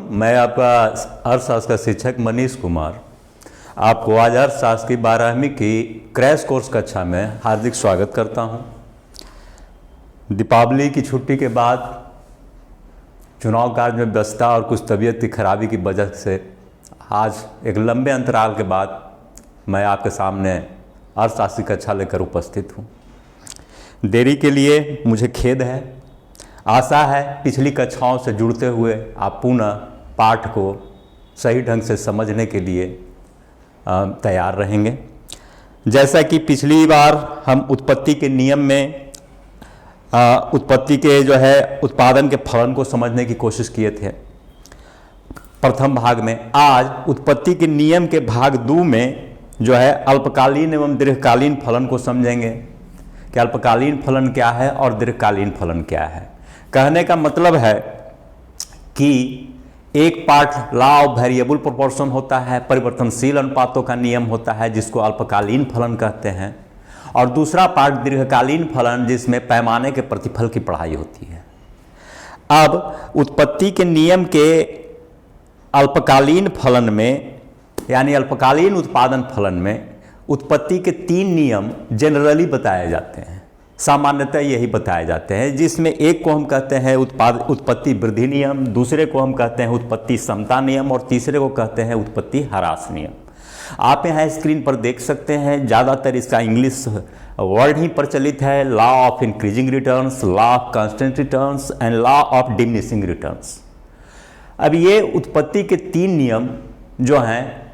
मैं आपका अर्थशास्त्र का शिक्षक मनीष कुमार आपको आज अर्थशास्त्र की 12वीं की क्रैश कोर्स कक्षा में हार्दिक स्वागत करता हूं। दीपावली की छुट्टी के बाद चुनाव कार्य में व्यस्तता और कुछ तबीयत की खराबी की वजह से आज एक लंबे अंतराल के बाद मैं आपके सामने अर्थशास्त्र की कक्षा लेकर उपस्थित हूं। देरी के लिए मुझे खेद है। आशा है पिछली कक्षाओं से जुड़ते हुए आप पुनः पाठ को सही ढंग से समझने के लिए तैयार रहेंगे। जैसा कि पिछली बार हम उत्पत्ति के नियम में उत्पत्ति के उत्पादन के फलन को समझने की कोशिश किए थे प्रथम भाग में। आज उत्पत्ति के नियम के भाग 2 में अल्पकालीन एवं दीर्घकालीन फलन को समझेंगे कि अल्पकालीन फलन क्या है और दीर्घकालीन फलन क्या है। कहने का मतलब है कि एक part law of variable proportion होता है, परिवर्तनशील अनुपातों का नियम होता है जिसको अल्पकालीन फलन कहते हैं, और दूसरा पार्ट दीर्घकालीन फलन जिसमें पैमाने के प्रतिफल की पढ़ाई होती है। अब उत्पत्ति के नियम के अल्पकालीन फलन में यानी अल्पकालीन उत्पादन फलन में उत्पत्ति के 3 नियम जनरली बताए जाते हैं, सामान्यतः यही बताए जाते हैं, जिसमें एक को हम कहते हैं उत्पत्ति वृद्धि नियम, दूसरे को हम कहते हैं उत्पत्ति समता नियम और तीसरे को कहते हैं उत्पत्ति ह्रास नियम। आप यहाँ स्क्रीन पर देख सकते हैं, ज़्यादातर इसका इंग्लिश वर्ड ही प्रचलित है। Law of increasing returns, law of constant returns and law of diminishing returns. अब ये उत्पत्ति के 3 नियम जो हैं,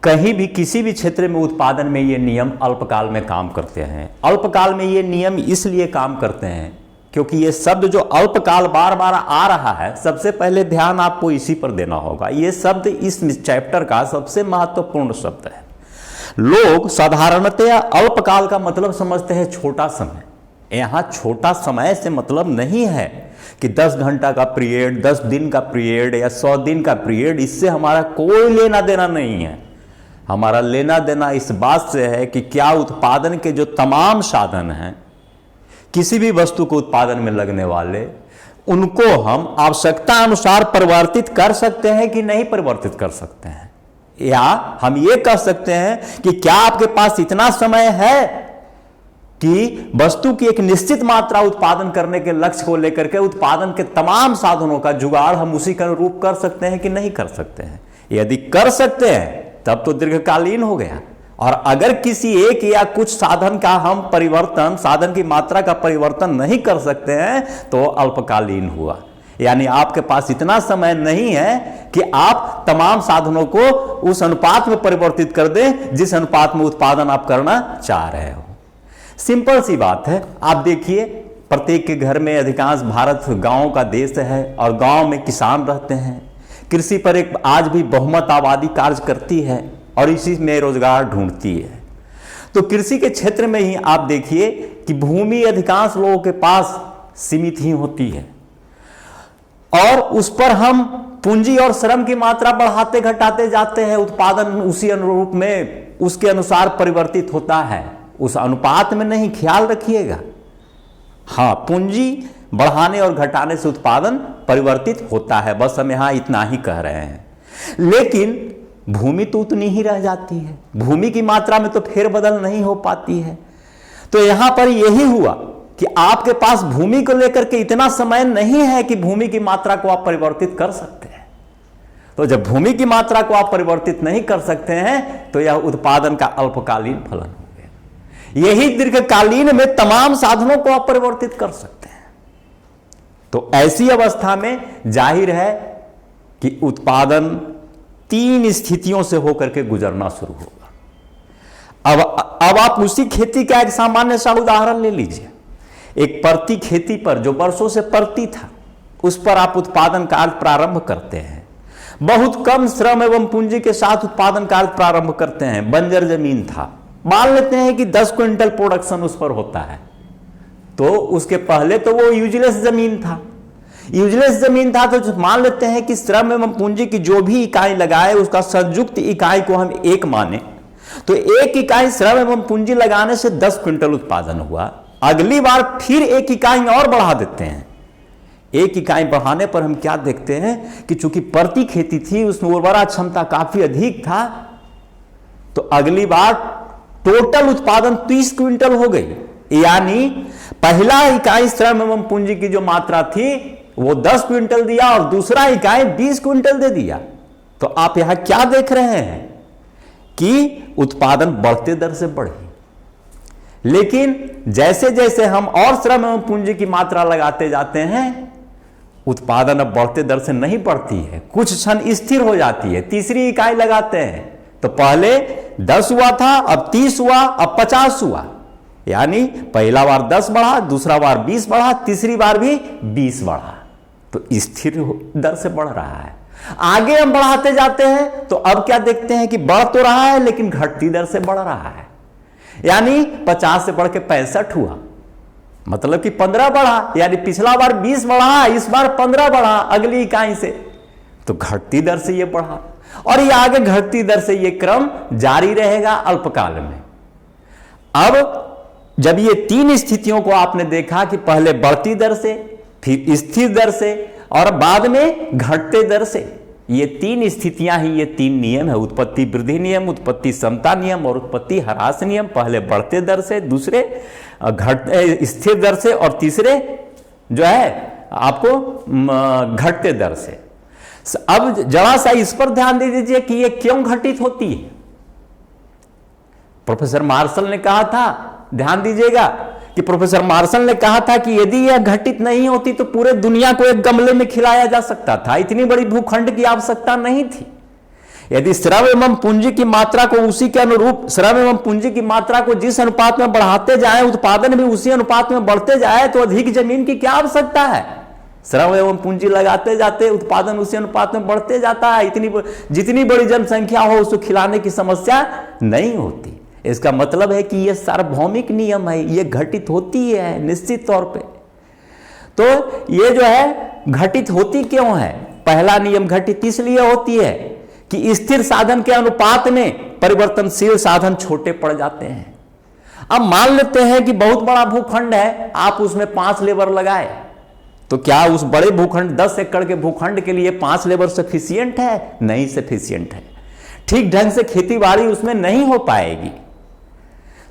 कहीं भी किसी भी क्षेत्र में उत्पादन में ये नियम अल्पकाल में काम करते हैं। अल्पकाल में ये नियम इसलिए काम करते हैं क्योंकि ये शब्द जो अल्पकाल बार बार आ रहा है, सबसे पहले ध्यान आपको इसी पर देना होगा। ये शब्द इस चैप्टर का सबसे महत्वपूर्ण शब्द है। लोग साधारणतया अल्पकाल का मतलब समझते हैं छोटा समय। यहाँ छोटा समय से मतलब नहीं है कि 10 घंटा का पीरियड, 10 दिन का पीरियड या 100 दिन का पीरियड, इससे हमारा कोई लेना देना नहीं है। हमारा लेना देना इस बात से है कि क्या उत्पादन के जो तमाम साधन हैं, किसी भी वस्तु को उत्पादन में लगने वाले, उनको हम आवश्यकता अनुसार परिवर्तित कर सकते हैं कि नहीं परिवर्तित कर सकते हैं। या हम ये कह सकते हैं कि क्या आपके पास इतना समय है कि वस्तु की एक निश्चित मात्रा उत्पादन करने के लक्ष्य को लेकर के उत्पादन के तमाम साधनों का जुगाड़ हम उसी के अनुरूप कर सकते हैं कि नहीं कर सकते हैं। यदि कर सकते हैं तब तो दीर्घकालीन हो गया, और अगर किसी एक या कुछ साधन का हम परिवर्तन, साधन की मात्रा का परिवर्तन नहीं कर सकते हैं तो अल्पकालीन हुआ। यानी आपके पास इतना समय नहीं है कि आप तमाम साधनों को उस अनुपात में परिवर्तित कर दें जिस अनुपात में उत्पादन आप करना चाह रहे हो। सिंपल सी बात है। आप देखिए, प्रत्येक के घर में, अधिकांश भारत गांवों का देश है और गांव में किसान रहते हैं। कृषि पर एक आज भी बहुमत आबादी कार्य करती है और इसी में रोजगार ढूंढती है। तो कृषि के क्षेत्र में ही आप देखिए कि भूमि अधिकांश लोगों के पास सीमित ही होती है, और उस पर हम पूंजी और श्रम की मात्रा बढ़ाते घटाते जाते हैं। उत्पादन उसी अनुरूप में उसके अनुसार परिवर्तित होता है, उस अनुपात में नहीं। ख्याल रखिएगा, हाँ, पूंजी बढ़ाने और घटाने से उत्पादन परिवर्तित होता है, बस हम यहां इतना ही कह रहे हैं। लेकिन भूमि तो उतनी ही रह जाती है, भूमि की मात्रा में तो फेरबदल नहीं हो पाती है। तो यहां पर यही हुआ कि आपके पास भूमि को लेकर के इतना समय नहीं है कि भूमि की मात्रा को आप परिवर्तित कर सकते हैं। तो जब भूमि की मात्रा को आप परिवर्तित नहीं कर सकते हैं तो यह उत्पादन का अल्पकालीन फलन हो गया। यही दीर्घकालीन में तमाम साधनों को आप परिवर्तित कर सकते हैं। तो ऐसी अवस्था में जाहिर है कि उत्पादन 3 स्थितियों से होकर के गुजरना शुरू होगा। अब आप उसी खेती का एक सामान्य सा उदाहरण ले लीजिए। एक परती खेती पर, जो वर्षों से परती था, उस पर आप उत्पादन कार्य प्रारंभ करते हैं। बहुत कम श्रम एवं पूंजी के साथ उत्पादन कार्य प्रारंभ करते हैं। बंजर जमीन था, मान लेते हैं कि 10 क्विंटल प्रोडक्शन उस पर होता है। तो उसके पहले तो वो यूजलेस जमीन था। यूजलेस जमीन था तो मान लेते हैं कि श्रम एवं पूंजी की जो भी इकाई लगाए उसका संयुक्त इकाई को हम 1 माने, तो 1 इकाई श्रम एवं पूंजी लगाने से 10 क्विंटल उत्पादन हुआ। अगली बार फिर 1 इकाई और बढ़ा देते हैं एक इकाई बढ़ाने पर हम क्या देखते हैं कि चूंकि प्रति खेती थी उसमें उर्वरा क्षमता काफी अधिक था, तो अगली बार टोटल उत्पादन 30 क्विंटल हो गई। यानी पहला इकाई श्रम एवं पूंजी की जो मात्रा थी वो 10 क्विंटल दिया और दूसरा इकाई 20 क्विंटल दे दिया। तो आप यहां क्या देख रहे हैं कि उत्पादन बढ़ते दर से बढ़ी, लेकिन जैसे जैसे हम और श्रम एवं पूंजी की मात्रा लगाते जाते हैं उत्पादन अब बढ़ते दर से नहीं बढ़ती है, कुछ क्षण स्थिर हो जाती है। तीसरी इकाई लगाते हैं तो पहले 10 हुआ था, अब 30 हुआ, अब 50 हुआ। यानी पहला बार 10 बढ़ा, दूसरा बार 20 बढ़ा, तीसरी बार भी 20 बढ़ा, तो स्थिर दर से बढ़ रहा है। आगे हम बढ़ाते जाते हैं तो अब क्या देखते हैं कि बढ़ तो रहा है लेकिन घटती दर से बढ़ रहा है। यानी 50 से बढ़ के 65 हुआ, मतलब कि 15 बढ़ा। यानी पिछला बार 20 बढ़ा, इस बार 15 बढ़ा अगली इकाई से, तो घटती दर से ये बढ़ा और ये आगे घटती दर से ये क्रम जारी रहेगा अल्पकाल में। अब जब ये 3 स्थितियों को आपने देखा कि पहले बढ़ती दर से, फिर स्थिर दर से और बाद में घटते दर से, ये 3 स्थितियां ही, ये 3 नियम है, उत्पत्ति वृद्धि नियम, उत्पत्ति समता नियम और उत्पत्ति ह्रास नियम। पहले बढ़ते दर से, दूसरे स्थिर दर से और तीसरे जो है आपको घटते दर से। अब जरा सा इस पर ध्यान दे दीजिए कि ये क्यों घटित होती है। प्रोफेसर मार्शल ने कहा था, ध्यान दीजिएगा कि प्रोफेसर मार्शल ने कहा था कि यदि यह घटित नहीं होती तो पूरे दुनिया को एक गमले में खिलाया जा सकता था, इतनी बड़ी भूखंड की आवश्यकता नहीं थी। यदि श्रम एवं पूंजी की मात्रा को उसी के अनुरूप, श्रम एवं पूंजी की मात्रा को जिस अनुपात में बढ़ाते जाए, उत्पादन भी उसी अनुपात में बढ़ते जाए, तो अधिक जमीन की क्या आवश्यकता है। श्रम एवं पूंजी लगाते जाते उत्पादन उसी अनुपात में बढ़ते जाता है, जितनी बड़ी जनसंख्या हो उसको खिलाने की समस्या नहीं होती। इसका मतलब है कि यह सार्वभौमिक नियम है, यह घटित होती है निश्चित तौर पे। तो ये जो है घटित होती क्यों है? पहला नियम घटित इसलिए होती है कि स्थिर साधन के अनुपात में परिवर्तनशील साधन छोटे पड़ जाते हैं। अब मान लेते हैं कि बहुत बड़ा भूखंड है, आप उसमें 5 लेबर लगाए, तो क्या उस बड़े भूखंड 10 एकड़ के भूखंड के लिए 5 लेबर सफिशियंट है? नहीं सफिशियंट है। ठीक ढंग से खेती बाड़ी उसमें नहीं हो पाएगी।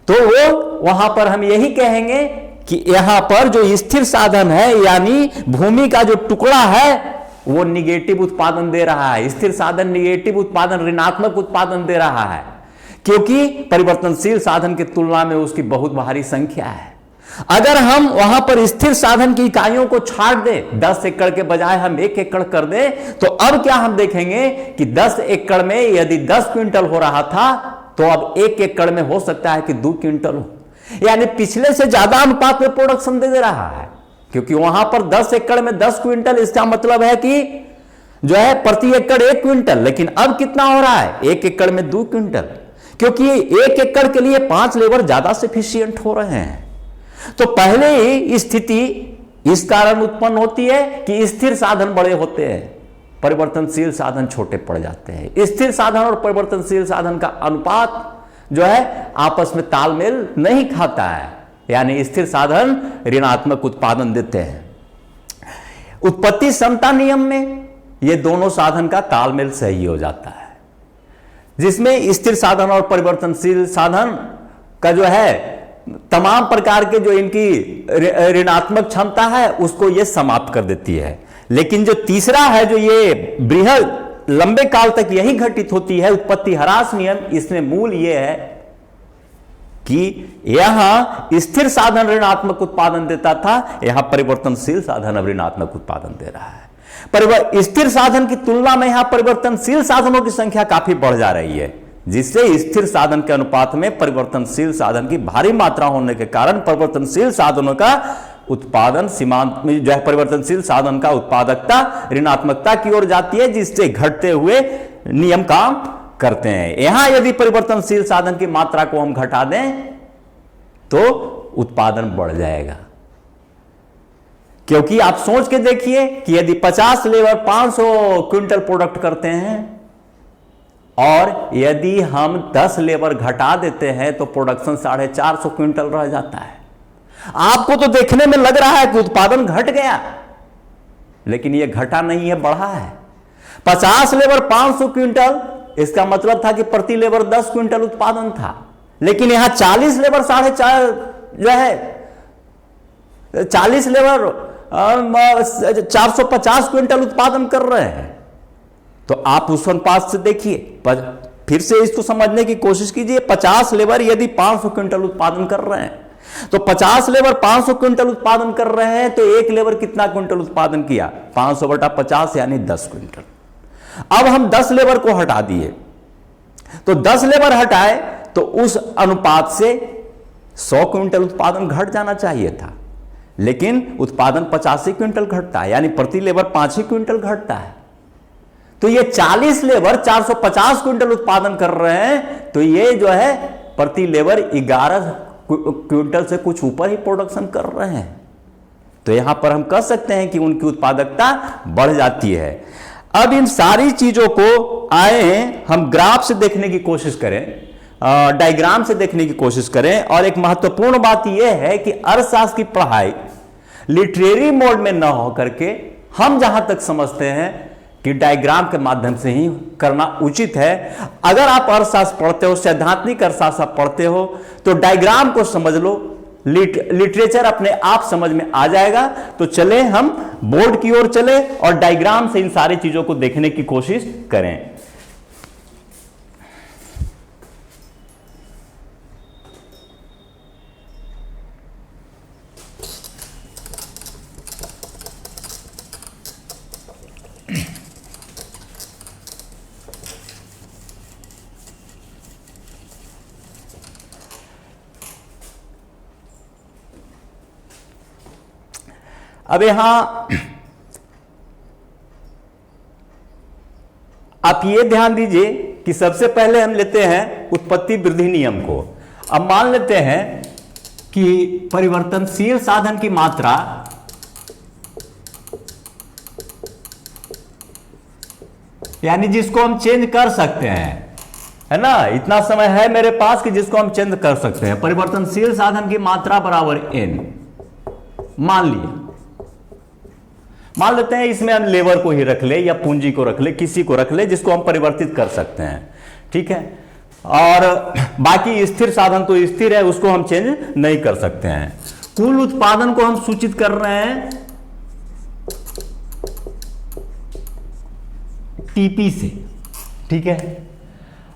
तो वो वहां पर हम यही कहेंगे कि यहां पर जो स्थिर साधन है, यानी भूमि का जो टुकड़ा है, वो निगेटिव उत्पादन दे रहा है। स्थिर साधन निगेटिव उत्पादन, ऋणात्मक उत्पादन दे रहा है, क्योंकि परिवर्तनशील साधन की तुलना में उसकी बहुत भारी संख्या है। अगर हम वहां पर स्थिर साधन की इकाइयों को छाट दें, 10 एकड़ के बजाय हम 1 एकड़ कर दें, तो अब क्या हम देखेंगे कि 10 एकड़ में यदि 10 क्विंटल हो रहा था तो अब 1 एकड़ में हो सकता है कि 2 क्विंटल हो। यानी पिछले से ज्यादा अनुपात में प्रोडक्शन दे रहा है, क्योंकि वहां पर 10 एकड़ में 10 क्विंटल, इसका मतलब है कि जो है प्रति एकड़ 1 क्विंटल। लेकिन अब कितना हो रहा है? 1 एकड़ में 2 क्विंटल, क्योंकि 1 एकड़ के लिए 5 लेबर ज्यादा सफिशियंट हो रहे हैं। तो पहले ही स्थिति इस कारण उत्पन्न होती है कि स्थिर साधन बड़े होते हैं, परिवर्तनशील साधन छोटे पड़ जाते हैं। स्थिर साधन और परिवर्तनशील साधन का अनुपात जो है आपस में तालमेल नहीं खाता है, यानी स्थिर साधन ऋणात्मक उत्पादन देते हैं। उत्पत्ति समता नियम में ये दोनों साधन का तालमेल सही हो जाता है, जिसमें स्थिर साधन और परिवर्तनशील साधन का जो है तमाम प्रकार के जो इनकी ऋणात्मक क्षमता है उसको ये समाप्त कर देती है। लेकिन जो तीसरा है, जो ये बृहद लंबे काल तक यही घटित होती है, उत्पत्ति ह्रास नियम, इसमें मूल ये है कि यहां स्थिर साधन ऋणात्मक उत्पादन देता था, यहां परिवर्तनशील साधन अब ऋणात्मक उत्पादन दे रहा है। स्थिर साधन की तुलना में यहां परिवर्तनशील साधनों की संख्या काफी बढ़ जा रही है, जिससे स्थिर साधन के अनुपात में परिवर्तनशील साधन की भारी मात्रा होने के कारण परिवर्तनशील साधनों का उत्पादन सीमांत में जो है, परिवर्तनशील साधन का उत्पादकता ऋणात्मकता की ओर जाती है, जिससे घटते हुए नियम काम करते हैं। यहां यदि परिवर्तनशील साधन की मात्रा को हम घटा दें तो उत्पादन बढ़ जाएगा, क्योंकि आप सोच के देखिए कि यदि 50 लेबर 500 क्विंटल प्रोडक्ट करते हैं और यदि हम 10 लेबर घटा देते हैं तो प्रोडक्शन 450 क्विंटल रह जाता है। आपको तो देखने में लग रहा है कि उत्पादन घट गया, लेकिन ये घटा नहीं है, बढ़ा है। 50 लेबर 500 क्विंटल, इसका मतलब था कि प्रति लेबर 10 क्विंटल उत्पादन था, लेकिन यहां 40 लेबर 4.5 जो है 40 लेबर 450 क्विंटल उत्पादन कर रहे हैं। तो आप उस अनुपात से देखिए, फिर से इसको समझने की कोशिश कीजिए। 50 लेबर यदि 500 क्विंटल उत्पादन कर रहे हैं, तो 50 लेबर 500 क्विंटल उत्पादन कर रहे हैं, तो एक लेबर कितना क्विंटल उत्पादन किया? 500 बटा 50 यानी 10 क्विंटल। अब हम 10 लेबर को हटा दिए, तो 10 लेबर हटाए तो उस अनुपात से 100 क्विंटल उत्पादन घट जाना चाहिए था, लेकिन उत्पादन 85 क्विंटल घटता है, यानी प्रति लेबर 5 ही क्विंटल घटता है। तो ये 40 लेबर 450 क्विंटल उत्पादन कर रहे हैं, तो ये जो है प्रति लेबर 11 क्विंटल से कुछ ऊपर ही प्रोडक्शन कर रहे हैं। तो यहां पर हम कह सकते हैं कि उनकी उत्पादकता बढ़ जाती है। अब इन सारी चीजों को आए हम ग्राफ से देखने की कोशिश करें, डायग्राम से देखने की कोशिश करें। और एक महत्वपूर्ण बात यह है कि अर्थशास्त्र की पढ़ाई लिटरेरी मोड में न हो करके हम जहां तक समझते हैं कि डायग्राम के माध्यम से ही करना उचित है। अगर आप अर्थशास्त्र पढ़ते हो, सैद्धांतिक अर्थशास्त्र पढ़ते हो, तो डायग्राम को समझ लो, लिटरेचर अपने आप समझ में आ जाएगा। तो चले हम बोर्ड की ओर चले और डायग्राम से इन सारी चीजों को देखने की कोशिश करें। अब यहां आप ये ध्यान दीजिए कि सबसे पहले हम लेते हैं उत्पत्ति वृद्धि नियम को। अब मान लेते हैं कि परिवर्तनशील साधन की मात्रा यानी जिसको हम चेंज कर सकते हैं, है ना, इतना समय है मेरे पास कि जिसको हम चेंज कर सकते हैं। परिवर्तनशील साधन की मात्रा बराबर n मान लिया। मान लेते हैं इसमें हम लेबर को ही रख ले या पूंजी को रख ले, किसी को रख ले जिसको हम परिवर्तित कर सकते हैं, ठीक है। और बाकी स्थिर साधन तो स्थिर है, उसको हम चेंज नहीं कर सकते हैं। कुल उत्पादन को हम सूचित कर रहे हैं टीपी से, ठीक है।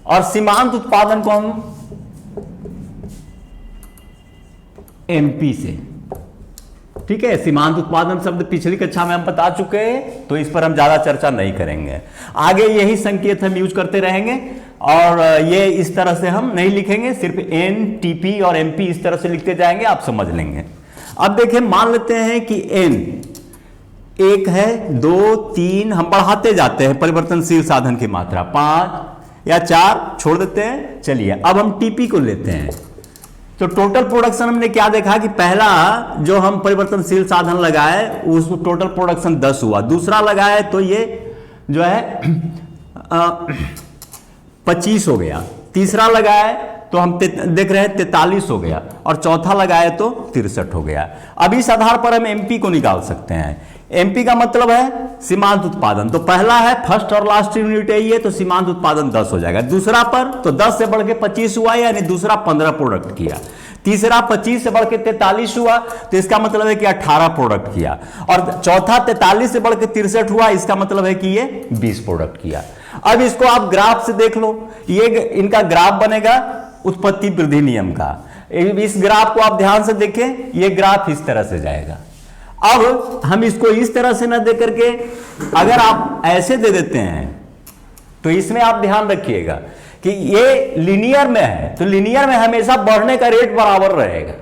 और सीमांत उत्पादन को हम एमपी से, ठीक है। सीमांत उत्पादन शब्द पिछली कक्षा में हम बता चुके हैं, तो इस पर हम ज्यादा चर्चा नहीं करेंगे। आगे यही संकेत हम यूज करते रहेंगे और ये इस तरह से हम नहीं लिखेंगे, सिर्फ एन, टीपी और एमपी इस तरह से लिखते जाएंगे, आप समझ लेंगे। अब देखिए, मान लेते हैं कि एन 1 है, 2, 3, हम बढ़ाते जाते हैं परिवर्तनशील साधन की मात्रा, 5 या 4 छोड़ देते हैं। चलिए अब हम टीपी को लेते हैं। तो टोटल प्रोडक्शन हमने क्या देखा कि पहला जो हम परिवर्तनशील साधन लगाए उस टोटल प्रोडक्शन 10 हुआ, दूसरा लगाए तो ये जो है 25 हो गया, तीसरा लगाए तो हम देख रहे हैं 43 हो गया, और चौथा लगाए तो 63 हो गया। अब इस आधार पर हम एमपी को निकाल सकते हैं। एमपी का मतलब है सीमांत उत्पादन। तो पहला है फर्स्ट और लास्ट यूनिट है ये, तो सीमांत उत्पादन 10 हो जाएगा। दूसरा पर तो 10 से बढ़ के 25 हुआ, यानी दूसरा 15 प्रोडक्ट किया। तीसरा 25 से बढ़ के 43 हुआ, तो इसका मतलब है कि 18 प्रोडक्ट किया। और चौथा 43 से बढ़ के 63 हुआ, इसका मतलब है कि ये 20 प्रोडक्ट किया। अब इसको आप ग्राफ से देख लो, ये इनका ग्राफ बनेगा उत्पत्ति वृद्धि नियम का। इस ग्राफ को आप ध्यान से देखें, ये ग्राफ इस तरह से जाएगा। अब हम इसको इस तरह से ना दे करके अगर आप ऐसे दे देते हैं, तो इसमें आप ध्यान रखिएगा कि ये लीनियर में है, तो लीनियर में हमेशा बढ़ने का रेट बराबर रहेगा।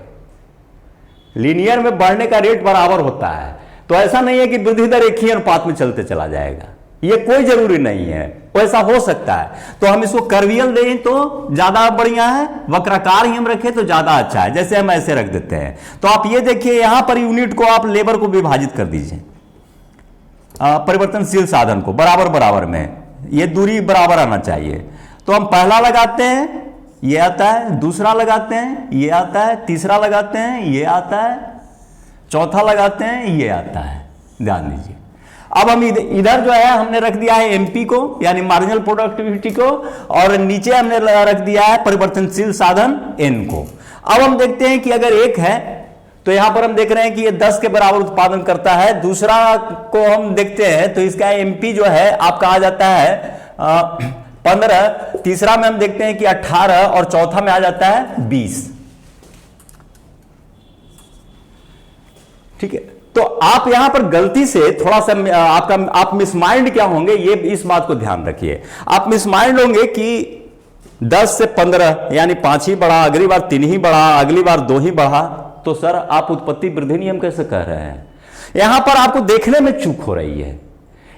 लीनियर में बढ़ने का रेट बराबर होता है, तो ऐसा नहीं है कि वृद्धि दर एक ही अनुपात में चलते चला जाएगा, ये कोई जरूरी नहीं है, ऐसा हो सकता है। तो हम इसको कर्वियल दें तो ज्यादा बढ़िया है, वक्राकार ही हम रखें तो ज्यादा अच्छा है, जैसे हम ऐसे रख देते हैं। तो आप ये देखिए, यहां पर यूनिट को आप लेबर को विभाजित कर दीजिए, परिवर्तनशील साधन को बराबर बराबर में, ये दूरी बराबर आना चाहिए। तो हम पहला लगाते हैं, ये आता है, दूसरा लगाते हैं, ये आता है, तीसरा लगाते हैं, ये आता है, चौथा लगाते हैं, ये आता है। ध्यान दीजिए। अब हम इधर जो है हमने रख दिया है एमपी को, यानी मार्जिनल प्रोडक्टिविटी को, और नीचे हमने रख दिया है परिवर्तनशील साधन एन को। अब हम देखते हैं कि अगर एक है तो यहां पर हम देख रहे हैं कि ये 10 के बराबर उत्पादन करता है। दूसरा को हम देखते हैं तो इसका एमपी जो है आपका आ जाता है 15, तीसरा में हम देखते हैं कि 18 और चौथा में आ जाता है 20। ठीक है, तो आप यहां पर गलती से थोड़ा सा आप मिसमाइंड क्या होंगे, ये इस बात को ध्यान रखिए। आप मिसमाइंड होंगे कि 10 से 15 यानी 5 ही बढ़ा, अगली बार 3 ही बढ़ा, अगली बार 2 ही बढ़ा, तो सर आप उत्पत्ति वृद्धि नियम कैसे कह रहे हैं? यहां पर आपको देखने में चूक हो रही है।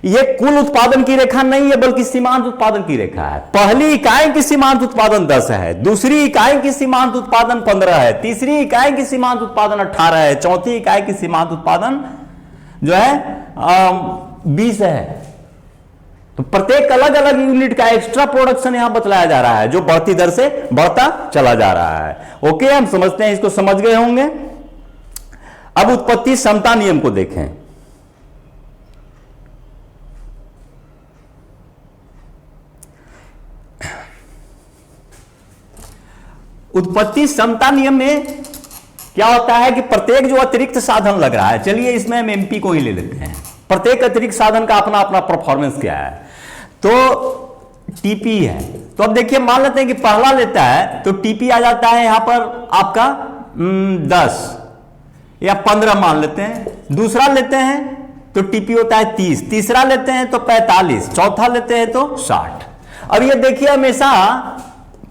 यह कुल उत्पादन की रेखा नहीं है बल्कि सीमांत उत्पादन की रेखा है। पहली इकाई की सीमांत उत्पादन 10 है, दूसरी इकाई की सीमांत उत्पादन 15 है, तीसरी इकाई की सीमांत उत्पादन 18 है, चौथी इकाई की सीमांत उत्पादन जो है 20 है। तो प्रत्येक अलग अलग यूनिट का एक्स्ट्रा प्रोडक्शन यहां बतलाया जा रहा है जो बढ़ती दर से बढ़ता चला जा रहा है। ओके, हम समझते हैं, इसको समझ गए होंगे। अब उत्पत्ति समता नियम को देखें। उत्पत्ति समता नियम में क्या होता है कि प्रत्येक जो अतिरिक्त साधन लग रहा है, चलिए इसमें हम एमपी को ही ले लेते हैं। प्रत्येक अतिरिक्त साधन का अपना अपना परफॉर्मेंस क्या है, तो टीपी है। तो अब देखिए, मान लेते हैं कि पहला लेता है तो टीपी आ जाता है यहां पर आपका 10 या 15 मान लेते हैं। दूसरा लेते हैं तो टीपी होता है 30, तीसरा लेते हैं तो 45, चौथा लेते हैं तो 60। अब ये देखिए, हमेशा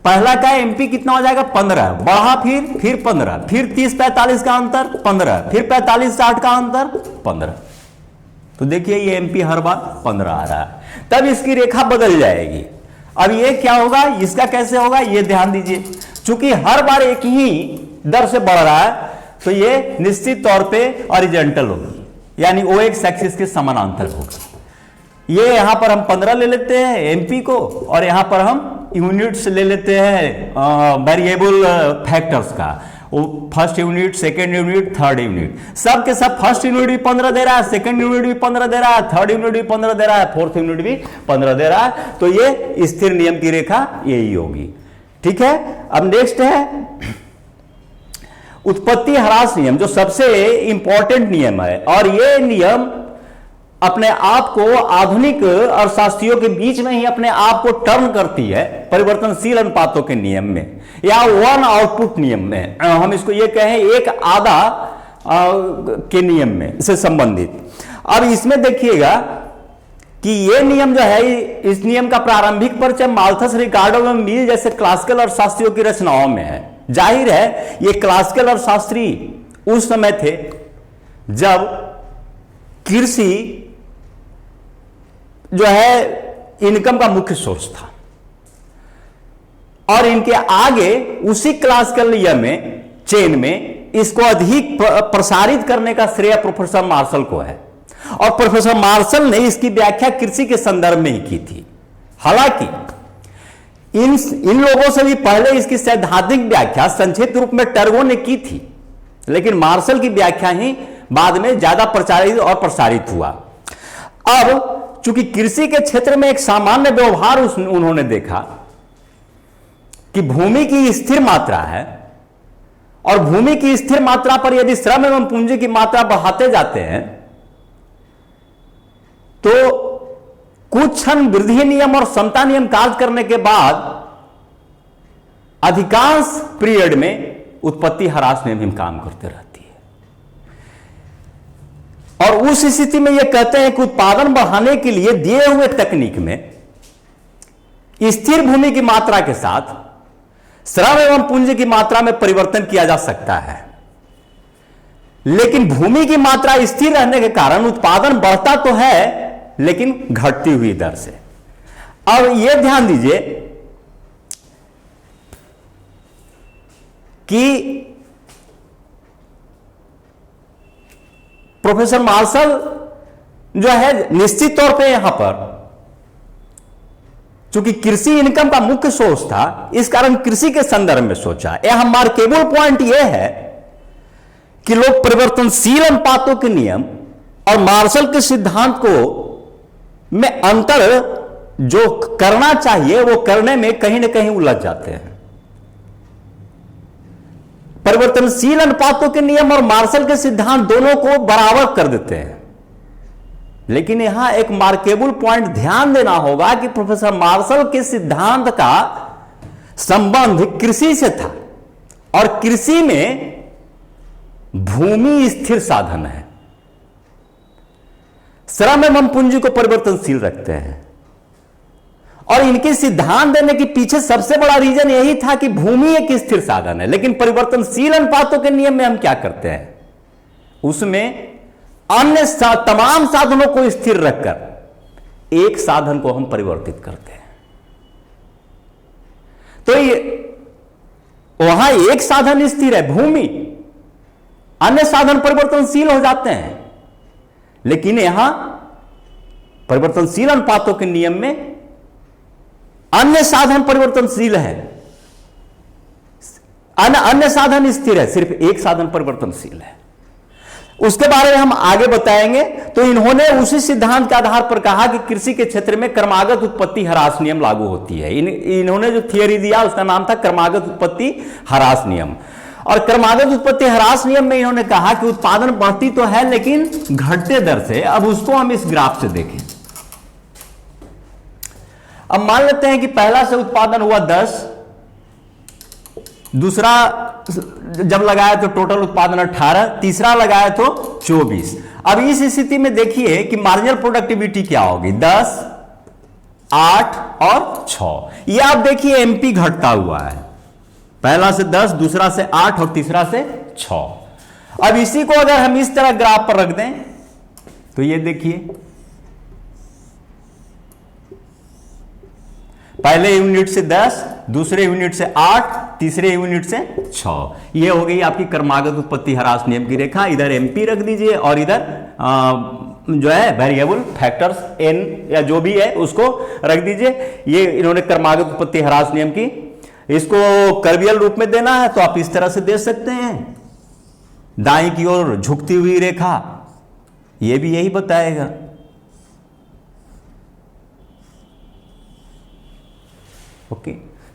पहला का एमपी कितना हो जाएगा 15, बढ़ा फिर 15, फिर 30-45 का अंतर 15, फिर 45-60 का अंतर 15। तो देखिए ये एमपी हर बार 15 आ रहा है, तब इसकी रेखा बदल जाएगी। अब ये क्या होगा, इसका कैसे होगा, ये ध्यान दीजिए। चूंकि हर बार एक ही दर से बढ़ रहा है तो ये निश्चित तौर पे हॉरिजॉन्टल होगी, यानी वो एक एक्सिस के समानांतर होगा। ये यहां पर हम 15 ले लेते हैं एमपी को, और यहां पर हम यूनिट्स ले लेते हैं वेरिएबल फैक्टर्स का। वो first unit, second unit, third unit, सब के सब फर्स्ट यूनिट भी 15 दे रहा है, सेकेंड यूनिट भी 15 दे रहा है, थर्ड यूनिट भी 15 दे रहा है, फोर्थ यूनिट भी 15 दे रहा है। तो ये स्थिर नियम की रेखा यही होगी। ठीक है, अब नेक्स्ट है उत्पत्ति ह्रास नियम, जो सबसे इंपॉर्टेंट नियम है। और ये नियम अपने आप को आधुनिक अर्थशास्त्रियों के बीच में ही अपने आप को टर्न करती है परिवर्तनशील अनुपातों के नियम में, या वन आउटपुट नियम में, हम इसको ये कहें एक आधा के नियम में से संबंधित। अब इसमें देखिएगा कि ये नियम जो है, इस नियम का प्रारंभिक परिचय माल्थस, रिकार्डो एवं मील जैसे क्लासिकल अर्थशास्त्रियों की रचनाओं में है। जाहिर है ये क्लासिकल अर्थशास्त्री उस समय थे जब कृषि जो है इनकम का मुख्य सोर्स था, और इनके आगे उसी क्लासिकल नियम में चेन में इसको अधिक प्रसारित करने का श्रेय प्रोफेसर मार्शल को है। और प्रोफेसर मार्शल ने इसकी व्याख्या कृषि के संदर्भ में ही की थी। हालांकि इन लोगों से भी पहले इसकी सैद्धांतिक व्याख्या संक्षिप्त रूप में टर्गो ने की थी, लेकिन मार्शल की व्याख्या ही बाद में ज्यादा प्रचारित और प्रसारित हुआ। अब चूंकि कृषि के क्षेत्र में एक सामान्य व्यवहार उन्होंने देखा कि भूमि की स्थिर मात्रा है, और भूमि की स्थिर मात्रा पर यदि श्रम एवं पूंजी की मात्रा बढ़ाते जाते हैं तो कुछ क्षण वृद्धि नियम और समता नियम कार्य करने के बाद अधिकांश पीरियड में उत्पत्ति ह्रास नियम काम करते रहती है। और उस स्थिति में यह कहते हैं कि उत्पादन बढ़ाने के लिए दिए हुए तकनीक में स्थिर भूमि की मात्रा के साथ श्रम एवं पूंजी की मात्रा में परिवर्तन किया जा सकता है, लेकिन भूमि की मात्रा स्थिर रहने के कारण उत्पादन बढ़ता तो है लेकिन घटती हुई दर से। अब यह ध्यान दीजिए कि प्रोफेसर मार्शल जो है निश्चित तौर पे यहां पर चूंकि कृषि इनकम का मुख्य सोर्स था, इस कारण कृषि के संदर्भ में सोचा। यहां मार्केबल पॉइंट यह है कि लोग परिवर्तनशील अनुपातों के नियम और मार्शल के सिद्धांत को में अंतर जो करना चाहिए वो करने में कहीं ना कहीं उलझ जाते हैं। परिवर्तनशील अनुपातों के नियम और मार्शल के सिद्धांत दोनों को बराबर कर देते हैं। लेकिन यहां एक मार्केबल पॉइंट ध्यान देना होगा कि प्रोफेसर मार्शल के सिद्धांत का संबंध कृषि से था और कृषि में भूमि स्थिर साधन है, श्रम एवं पूंजी को परिवर्तनशील रखते हैं। और इनके सिद्धांत देने के पीछे सबसे बड़ा रीजन यही था कि भूमि एक स्थिर साधन है। लेकिन परिवर्तनशील अनुपातों के नियम में हम क्या करते हैं, उसमें अन्य तमाम साधनों को स्थिर रखकर एक साधन को हम परिवर्तित करते हैं। तो ये वहां एक साधन स्थिर है भूमि, अन्य साधन परिवर्तनशील हो जाते हैं। लेकिन यहां परिवर्तनशील अनुपातों के नियम में अन्य साधन परिवर्तनशील है, अन्य साधन स्थिर है, सिर्फ एक साधन परिवर्तनशील है। उसके बारे में हम आगे बताएंगे। तो इन्होंने उसी सिद्धांत के आधार पर कहा कि कृषि के क्षेत्र में क्रमागत उत्पत्ति ह्रास नियम लागू होती है। इन्होंने जो थियरी दिया उसका नाम था क्रमागत उत्पत्ति ह्रास नियम। और क्रमागत उत्पत्ति ह्रास नियम में इन्होंने कहा कि उत्पादन बढ़ती तो है लेकिन घटते दर से। अब उसको हम इस ग्राफ से देखें। अब मान लेते हैं कि पहला से उत्पादन हुआ 10, दूसरा जब लगाया तो टोटल उत्पादन 18, तीसरा लगाया तो 24। अब इस स्थिति में देखिए कि मार्जिनल प्रोडक्टिविटी क्या होगी, 10, 8 और 6। ये आप देखिए एमपी घटता हुआ है, पहला से 10, दूसरा से 8 और तीसरा से 6। अब इसी को अगर हम इस तरह ग्राफ पर रख दें तो ये देखिए पहले यूनिट से 10, दूसरे यूनिट से 8, तीसरे यूनिट से 6। ये हो गई आपकी क्रमागत उत्पत्ति ह्रास नियम की रेखा। इधर एमपी रख दीजिए और इधर जो है वेरिएबल फैक्टर्स एन या जो भी है उसको रख दीजिए। ये इन्होंने क्रमागत उत्पत्ति ह्रास नियम की, इसको कर्वियल रूप में देना है तो आप इस तरह से दे सकते हैं, दाईं की ओर झुकती हुई रेखा, ये भी यही बताएगा। ओके,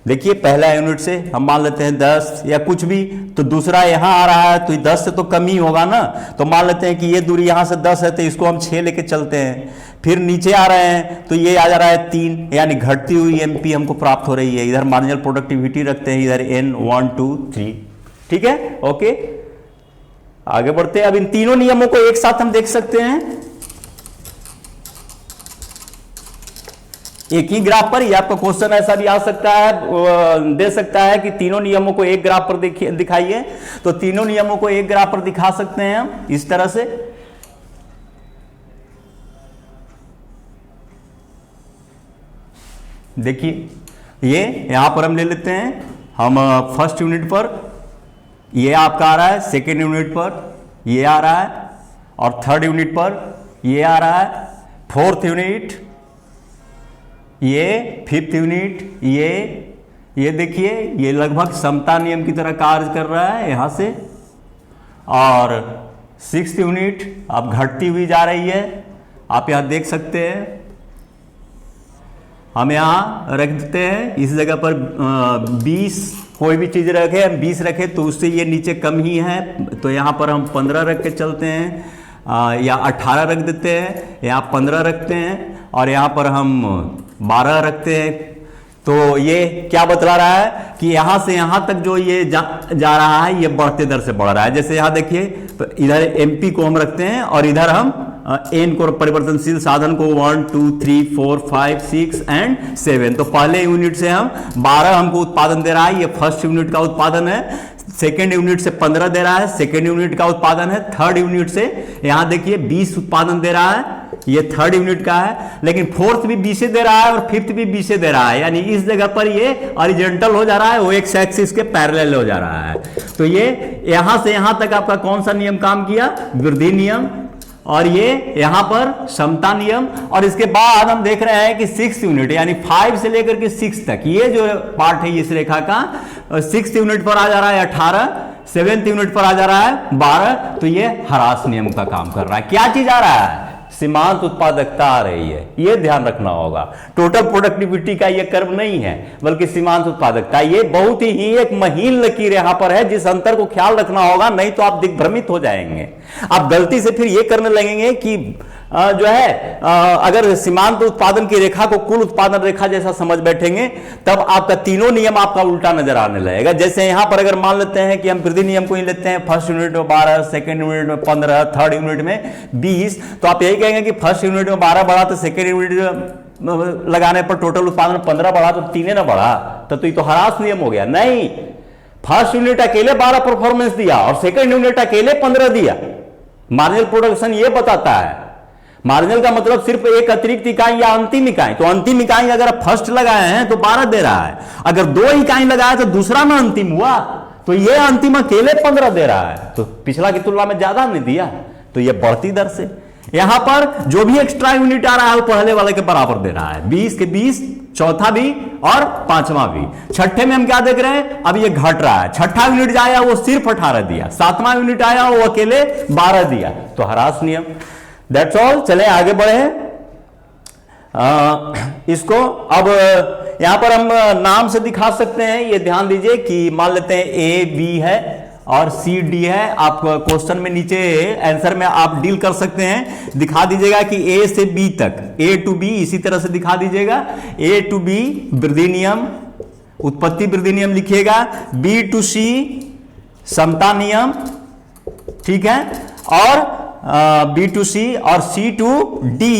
देखिए पहला यूनिट से हम मान लेते हैं 10 या कुछ भी, तो दूसरा यहां आ रहा है तो 10 से तो कम ही होगा ना। तो मान लेते हैं कि ये दूरी यहां से 10 है तो इसको हम 6 लेके चलते हैं। फिर नीचे आ रहे हैं तो ये आ जा रहा है 3, यानी घटती हुई एमपी हमको प्राप्त हो रही है। इधर मार्जिनल प्रोडक्टिविटी रखते हैं, इधर n 1 2 3। ठीक है, ओके आगे बढ़ते हैं। अब इन तीनों नियमों को एक साथ हम देख सकते हैं एक ही ग्राफ पर। ये आपका क्वेश्चन ऐसा भी आ सकता है, दे सकता है कि तीनों नियमों को एक ग्राफ पर दिखाइए। तो तीनों नियमों को एक ग्राफ पर दिखा सकते हैं हम इस तरह से। देखिए ये यहां पर हम ले लेते हैं, हम फर्स्ट यूनिट पर ये आपका आ रहा है, सेकेंड यूनिट पर ये आ रहा है और थर्ड यूनिट पर ये आ रहा है, फोर्थ यूनिट ये, फिफ्थ यूनिट ये देखिए ये लगभग समता नियम की तरह कार्य कर रहा है यहां से। और सिक्स्थ यूनिट अब घटती हुई जा रही है, आप यहां देख सकते हैं। हम यहां रख देते हैं इस जगह पर 20, कोई भी चीज रखे हम 20 रखे तो उससे ये नीचे कम ही है, तो यहां पर हम 15 रख के चलते हैं, या 18 रख देते हैं, यहाँ 15 रखते हैं और यहाँ पर हम 12 रखते हैं। तो ये क्या बतला रहा है कि यहां से यहां तक जो ये जा रहा है ये बढ़ते दर से बढ़ रहा है। जैसे यहां देखिए तो इधर एमपी को हम रखते हैं और इधर हम एन को परिवर्तनशील साधन को 1 2 3 4 5 6 एंड 7। तो पहले यूनिट से हम 12 हमको उत्पादन दे रहा है, ये फर्स्ट यूनिट का उत्पादन है। सेकेंड यूनिट से 15 दे रहा है, सेकेंड यूनिट का उत्पादन है। थर्ड यूनिट से यहां देखिए 20 उत्पादन दे रहा है, ये थर्ड यूनिट का है। लेकिन फोर्थ भी 20 दे रहा है और फिफ्थ भी 20 दे रहा है, यानी इस जगह पर ये ऑरिजेंटल हो जा रहा है, वो एक्स एक्सिस के पैरेलल हो जा रहा है। तो ये यहां से यहां तक आपका कौन सा नियम काम किया, वृद्धि नियम, और ये यहां पर समता नियम। और इसके बाद हम देख रहे हैं कि 6 यूनिट यानी 5 से लेकर के 6 तक, ये जो पार्ट है इस रेखा का 6 यूनिट पर आ जा रहा है 18, 7th यूनिट पर आ जा रहा है 12, तो ये ह्रास नियम का काम कर रहा है। क्या चीज आ रहा है? सीमांत उत्पादकता आ रही है, ये ध्यान रखना होगा। टोटल प्रोडक्टिविटी का ये कर्व नहीं है, बल्कि सीमांत उत्पादकता। ये बहुत ही एक महीन लकीर यहां पर है, जिस अंतर को ख्याल रखना होगा, नहीं तो आप दिग्भ्रमित हो जाएंगे। आप गलती से फिर ये करने लगेंगे कि जो है अगर सीमांत उत्पादन की रेखा को कुल उत्पादन रेखा जैसा समझ बैठेंगे, तब आपका तीनों नियम आपका उल्टा नजर आने लगेगा। जैसे यहां पर अगर मान लेते हैं कि हम वृद्धि नियम को ही लेते हैं, फर्स्ट यूनिट में 12, सेकंड यूनिट में 15, थर्ड यूनिट में 20, तो आप यही कहेंगे कि फर्स्ट यूनिट में 12 बढ़ा तो सेकेंड यूनिट लगाने पर टोटल उत्पादन 15 बढ़ा तो 3 ना बढ़ा, तो ये तो ह्रास नियम हो गया। नहीं, फर्स्ट यूनिट अकेले 12 परफॉर्मेंस दिया और सेकेंड यूनिट अकेले 15 दिया। मार्जिनल प्रोडक्शन ये बताता है। मार्जिनल का मतलब सिर्फ एक अतिरिक्त इकाई या अंतिम इकाई। तो अंतिम इकाई अगर आप फर्स्ट लगाए हैं तो 12 दे रहा है, अगर 2 इकाई लगाए तो दूसरा में अंतिम हुआ, तो ये अंतिम अकेले 15 दे रहा है, तो पिछला की तुलना में ज्यादा नहीं दिया, तो ये बढ़ती दर से। यहां पर जो भी एक्स्ट्रा यूनिट आ रहा है वो पहले वाले के बराबर दे रहा है, 20 के 20, चौथा भी और पांचवा भी। छठे में हम क्या देख रहे हैं? अब ये घट रहा है। छठा यूनिट आया वो सिर्फ 18 दिया, सातवां यूनिट आया वो अकेले 12 दिया, तो ह्रास नियम। That's all. चले आगे बढ़े। इसको अब यहां पर हम नाम से दिखा सकते हैं। ये ध्यान दीजिए कि मान लेते हैं ए बी है और सी डी है। आप क्वेश्चन में नीचे आंसर में आप डील कर सकते हैं, दिखा दीजिएगा कि ए से बी तक, ए टू बी इसी तरह से दिखा दीजिएगा। ए टू बी वृद्धि नियम, उत्पत्ति वृद्धि नियम लिखिएगा। बी टू सी समता नियम, ठीक है, और बी टू सी और सी टू डी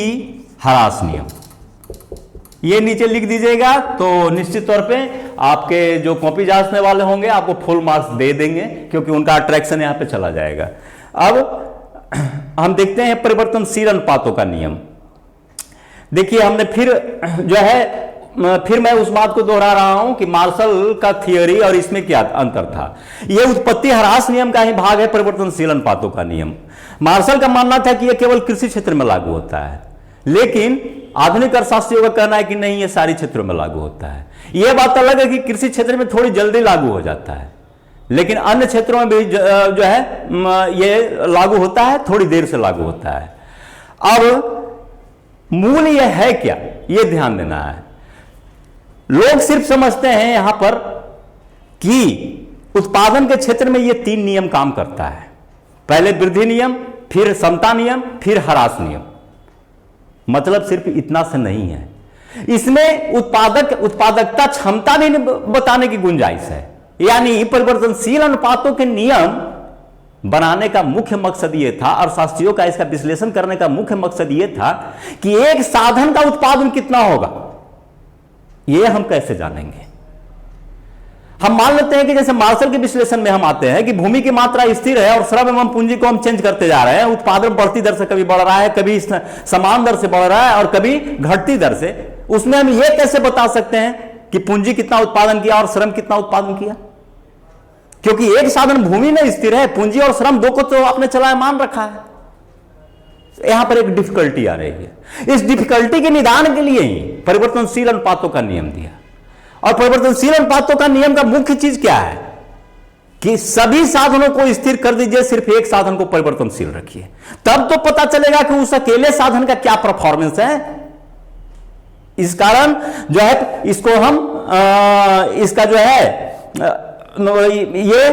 ह्रास नियम, ये नीचे लिख दीजिएगा। तो निश्चित तौर पे आपके जो कॉपी जांचने वाले होंगे आपको फुल मार्क्स दे देंगे, क्योंकि उनका अट्रैक्शन यहां पे चला जाएगा। अब हम देखते हैं परिवर्तनशील अनुपातों का नियम। देखिए हमने फिर जो है फिर मैं उस बात को दोहरा रहा हूं कि मार्शल का थियोरी और इसमें क्या अंतर था। यह उत्पत्ति ह्रास नियम का ही भाग है परिवर्तनशील अनुपातों का नियम। मार्शल का मानना था कि यह केवल कृषि क्षेत्र में लागू होता है, लेकिन आधुनिक अर्थशास्त्रियों का कहना है कि नहीं, यह सारी क्षेत्रों में लागू होता है। यह बात अलग है कि कृषि क्षेत्र में थोड़ी जल्दी लागू हो जाता है, लेकिन अन्य क्षेत्रों में भी जो है यह लागू होता है, थोड़ी देर से लागू होता है। अब मूल यह है क्या, यह ध्यान देना है। लोग सिर्फ समझते हैं यहां पर कि उत्पादन के क्षेत्र में यह 3 नियम काम करता है, पहले वृद्धि नियम, फिर समता नियम, फिर ह्रास नियम। मतलब सिर्फ इतना से नहीं है, इसमें उत्पादकता क्षमता भी बताने की गुंजाइश है। यानी परिवर्तनशील अनुपातों के नियम बनाने का मुख्य मकसद यह था, और शास्त्रियों का इसका विश्लेषण करने का मुख्य मकसद यह था कि एक साधन का उत्पादन कितना होगा, यह हम कैसे जानेंगे। हम मान लेते हैं कि जैसे मार्शल के विश्लेषण में हम आते हैं कि भूमि की मात्रा स्थिर है और श्रम एवं पूंजी को हम चेंज करते जा रहे हैं, उत्पादन बढ़ती दर से कभी बढ़ रहा है, कभी समान दर से बढ़ रहा है और कभी घटती दर से। उसमें हम यह कैसे बता सकते हैं कि पूंजी कितना उत्पादन किया और श्रम कितना उत्पादन किया, क्योंकि एक साधन भूमि में स्थिर है, पूंजी और श्रम दो को तो आपने चलायमान रखा है। यहां पर एक डिफिकल्टी आ रही है। इस डिफिकल्टी के निदान के लिए ही परिवर्तनशील अनुपातों का नियम दिया। और परिवर्तनशील अनुपातों का नियम का मुख्य चीज क्या है कि सभी साधनों को स्थिर कर दीजिए, सिर्फ एक साधन को परिवर्तनशील रखिए, तब तो पता चलेगा कि उस अकेले साधन का क्या परफॉर्मेंस है। इस कारण जो है इसको हम इसका जो है ये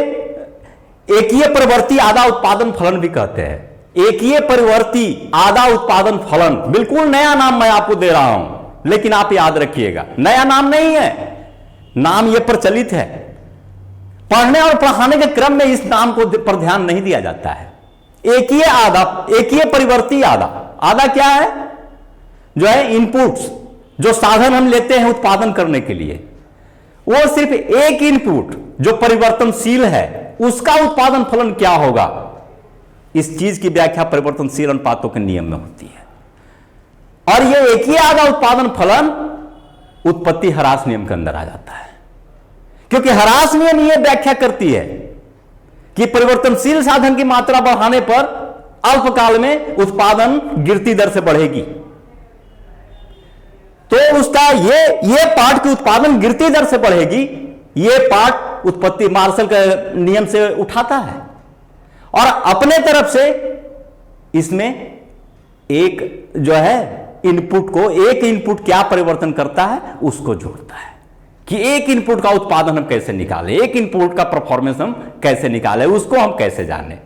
एकीय परिवर्ती आधा उत्पादन फलन भी कहते हैं। एकीय परिवर्ती आधा उत्पादन फलन, बिल्कुल नया नाम मैं आपको दे रहा हूं, लेकिन आप याद रखिएगा नया नाम नहीं है, नाम यह प्रचलित है। पढ़ने और पढ़ाने के क्रम में इस नाम को पर ध्यान नहीं दिया जाता है। एकीय आधा, एकीय परिवर्ती आधा, आधा क्या है, जो है इनपुट्स, जो साधन हम लेते हैं उत्पादन करने के लिए, वो सिर्फ एक इनपुट जो परिवर्तनशील है उसका उत्पादन फलन क्या होगा, इस चीज की व्याख्या परिवर्तनशील अनुपातों के नियम में होती है। और यह एक ही आधा उत्पादन फलन उत्पत्ति ह्रास नियम के अंदर आ जाता है, क्योंकि ह्रास नियम यह व्याख्या करती है कि परिवर्तनशील साधन की मात्रा बढ़ाने पर अल्पकाल में उत्पादन गिरती दर से बढ़ेगी। तो उसका ये पार्ट की उत्पादन गिरती दर से बढ़ेगी, ये पार्ट उत्पत्ति मार्शल के नियम से उठाता है और अपने तरफ से इसमें एक जो है इनपुट को, एक इनपुट क्या परिवर्तन करता है उसको जोड़ता है कि एक इनपुट का उत्पादन हम कैसे निकालें, एक इनपुट का परफॉर्मेंस हम कैसे निकालें, उसको हम कैसे जानें।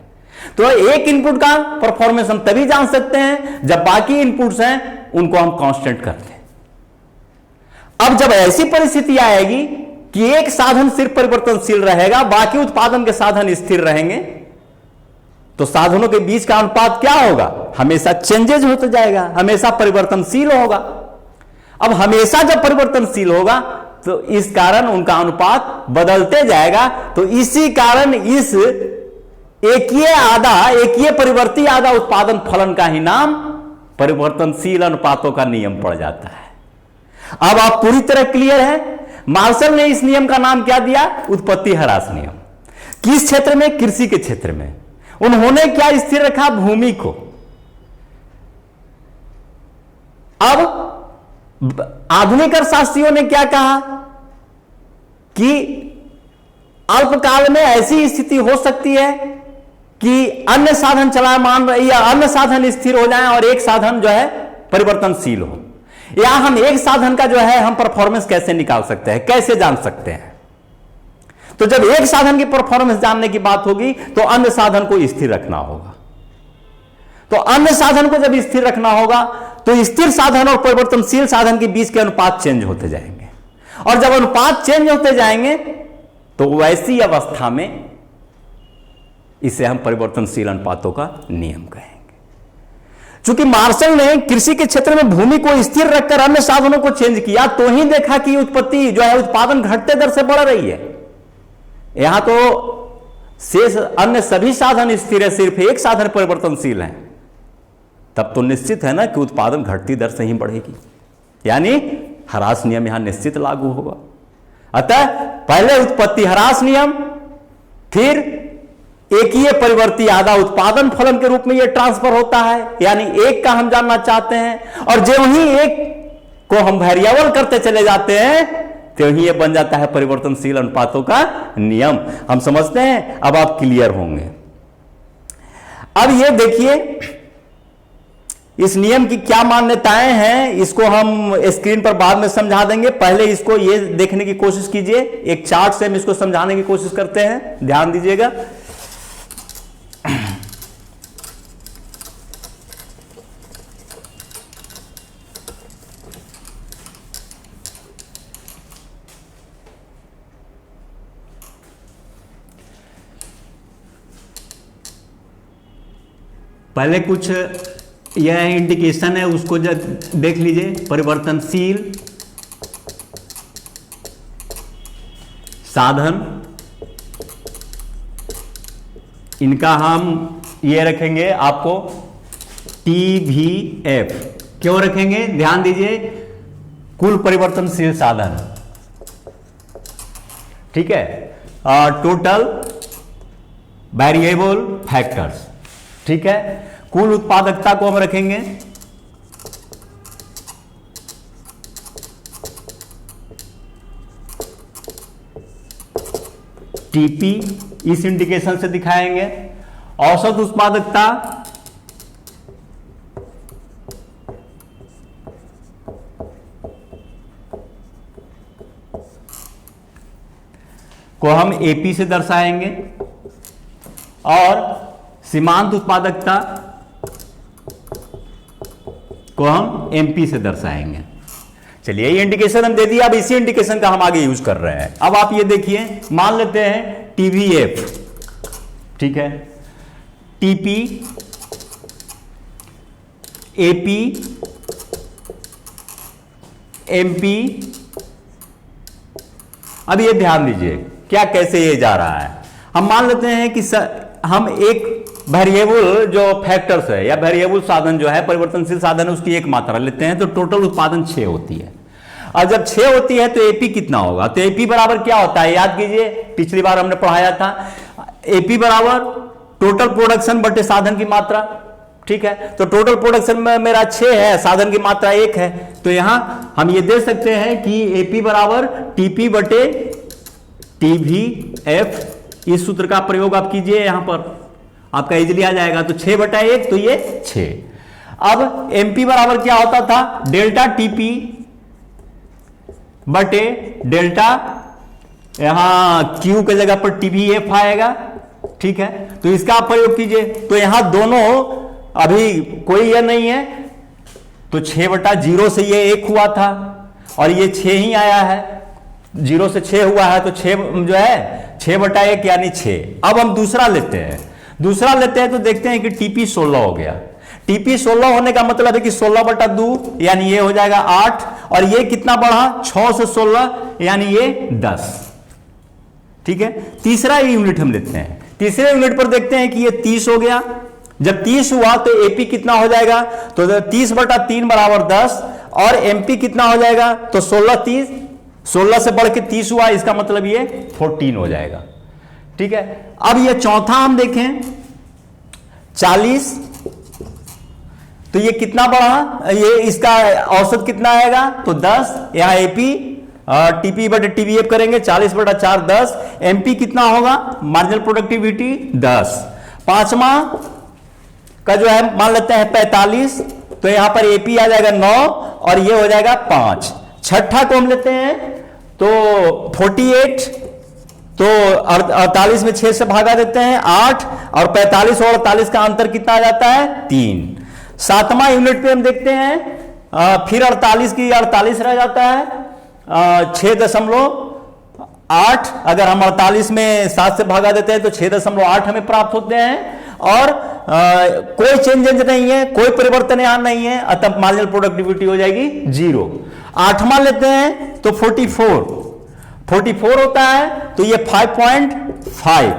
तो एक इनपुट का परफॉर्मेंस हम तभी जान सकते हैं जब बाकी इनपुट्स हैं उनको हम कांस्टेंट कर दें। अब जब ऐसी परिस्थिति आएगी कि एक साधन सिर्फ परिवर्तनशील रहेगा, बाकी उत्पादन के साधन स्थिर रहेंगे, तो साधनों के बीच का अनुपात क्या होगा? हमेशा चेंजेज होते जाएगा, हमेशा परिवर्तनशील होगा। अब हमेशा जब परिवर्तनशील होगा तो इस कारण उनका अनुपात बदलते जाएगा। तो इसी कारण इस एकीय परिवर्ती आधा उत्पादन फलन का ही नाम परिवर्तनशील अनुपातों का नियम पड़ जाता है। अब आप पूरी तरह क्लियर है? मार्शल ने इस नियम का नाम क्या दिया? उत्पत्ति ह्रास नियम। किस क्षेत्र में? कृषि के क्षेत्र में। उन्होंने क्या स्थिर रखा? भूमि को। अब आधुनिक अर्थशास्त्रियों ने क्या कहा कि अल्पकाल में ऐसी स्थिति हो सकती है कि अन्य साधन चलायमान रहे या अन्य साधन स्थिर हो जाएं और एक साधन जो है परिवर्तनशील हो, या हम एक साधन का जो है हम परफॉर्मेंस कैसे निकाल सकते हैं, कैसे जान सकते हैं? तो जब एक साधन की परफॉर्मेंस जानने की बात होगी तो अन्य साधन को स्थिर रखना होगा। तो अन्य साधन को जब स्थिर रखना होगा तो स्थिर साधन और परिवर्तनशील साधन के बीच के अनुपात चेंज होते जाएंगे, और जब अनुपात चेंज होते जाएंगे तो वैसी अवस्था में इसे हम परिवर्तनशील अनुपातों का नियम कहेंगे। चूंकि मार्शल ने कृषि के क्षेत्र में भूमि को स्थिर रखकर अन्य साधनों को चेंज किया तो ही देखा कि उत्पत्ति जो है उत्पादन घटते दर से बढ़ रही है। यहां तो शेष अन्य सभी साधन स्थिर है, सिर्फ एक साधन परिवर्तनशील है, तब तो निश्चित है ना कि उत्पादन घटती दर से ही बढ़ेगी, यानी ह्रास नियम यहां निश्चित लागू होगा। अतः पहले उत्पत्ति ह्रास नियम, फिर एकीय परिवर्ती आधा उत्पादन फलन के रूप में यह ट्रांसफर होता है, यानी एक का हम जानना चाहते हैं, और जो ही एक को हम वेरिएबल करते चले जाते हैं तो ही यह बन जाता है परिवर्तनशील अनुपातों का नियम। हम समझते हैं, अब आप क्लियर होंगे। अब ये देखिए इस नियम की क्या मान्यताएं हैं, इसको हम स्क्रीन पर बाद में समझा देंगे। पहले इसको ये देखने की कोशिश कीजिए, एक चार्ट से हम इसको समझाने की कोशिश करते हैं, ध्यान दीजिएगा। पहले कुछ यह इंडिकेशन है, उसको जब देख लीजिए। परिवर्तनशील साधन, इनका हम ये रखेंगे आपको TVF। क्यों रखेंगे? ध्यान दीजिए, कुल परिवर्तनशील साधन, ठीक है, टोटल वेरिएबल फैक्टर्स, ठीक है। कुल उत्पादकता को हम रखेंगे TP, इस इंडिकेशन से दिखाएंगे। औसत उत्पादकता को हम AP से दर्शाएंगे, और सीमांत उत्पादकता को हम MP से दर्शाएंगे। चलिए, ये इंडिकेशन हम दे दिया, अब इसी इंडिकेशन का हम आगे यूज कर रहे हैं। अब आप ये देखिए, मान लेते हैं TVF, ठीक है, TP, AP, MP। अब ये ध्यान दीजिए क्या कैसे ये जा रहा है। हम मान लेते हैं कि हम एक वेरिएबल जो फैक्टर्स है या वेरिएबल साधन जो है परिवर्तनशील साधन है उसकी एक मात्रा लेते हैं, तो टोटल उत्पादन 6 होती है। और जब 6 होती है तो AP कितना होगा? तो AP बराबर क्या होता है? याद कीजिए, पिछली बार हमने पढ़ाया था, AP बराबर टोटल प्रोडक्शन बटे साधन की मात्रा, ठीक है। तो टोटल प्रोडक्शन में मेरा 6 है, साधन की मात्रा 1 है, तो यहां हम ये दे सकते हैं कि AP बराबर TP बटे TVF, इस सूत्र का प्रयोग आप कीजिए, यहां पर आपका इजिली आ जाएगा। तो 6/1 तो ये 6। अब MP बराबर क्या होता था, डेल्टा TP बटे डेल्टा, यहां Q के जगह पर TVF आएगा, ठीक है। तो इसका आप प्रयोग कीजिए। तो यहां दोनों अभी कोई ये नहीं है, तो 6/0 से ये 1 हुआ था और ये 6 ही आया है, 0 से 6 हुआ है, तो 6 जो है 6/1 यानी 6। अब हम दूसरा लेते हैं तो देखते हैं कि TP 16 हो गया। TP 16 होने का मतलब है कि 16/2 यानी ये हो जाएगा 8, और ये कितना बढ़ा, 6 से 16 यानी ये 10, ठीक है। तीसरा यूनिट हम लेते हैं, तीसरे यूनिट पर देखते हैं कि ये 30 हो गया। जब 30 हुआ तो AP कितना हो जाएगा, तो 30/3 बराबर 10, और MP कितना हो जाएगा, तो 16 से बढ़ के 30 हुआ, इसका मतलब ये 14 हो जाएगा, ठीक है। अब ये चौथा हम देखें 40, तो ये कितना बढ़ा, ये इसका औसत कितना आएगा, तो 10, यहां AP TP बटे TVF करेंगे, 40/4 10, MP कितना होगा, मार्जिनल प्रोडक्टिविटी 10। पांचवा का जो है मान लेते हैं 45, तो यहां पर AP आ जाएगा 9 और ये हो जाएगा 5। छठा को हम लेते हैं तो 48, तो 48 में 6 से भागा देते हैं 8, और 45 और 48 का अंतर कितना आ जाता है, 3। सातवां यूनिट पे हम देखते हैं, फिर 48 की 48 रह जाता है, 6.8, अगर हम 48 में 7 से भागा देते हैं तो 6.8 हमें प्राप्त होते हैं, और कोई चेंजेस नहीं है, कोई परिवर्तन यहां नहीं है, अतः मार्जिनल प्रोडक्टिविटी हो जाएगी 0। आठवां लेते हैं तो 44 होता है, तो ये 5.5,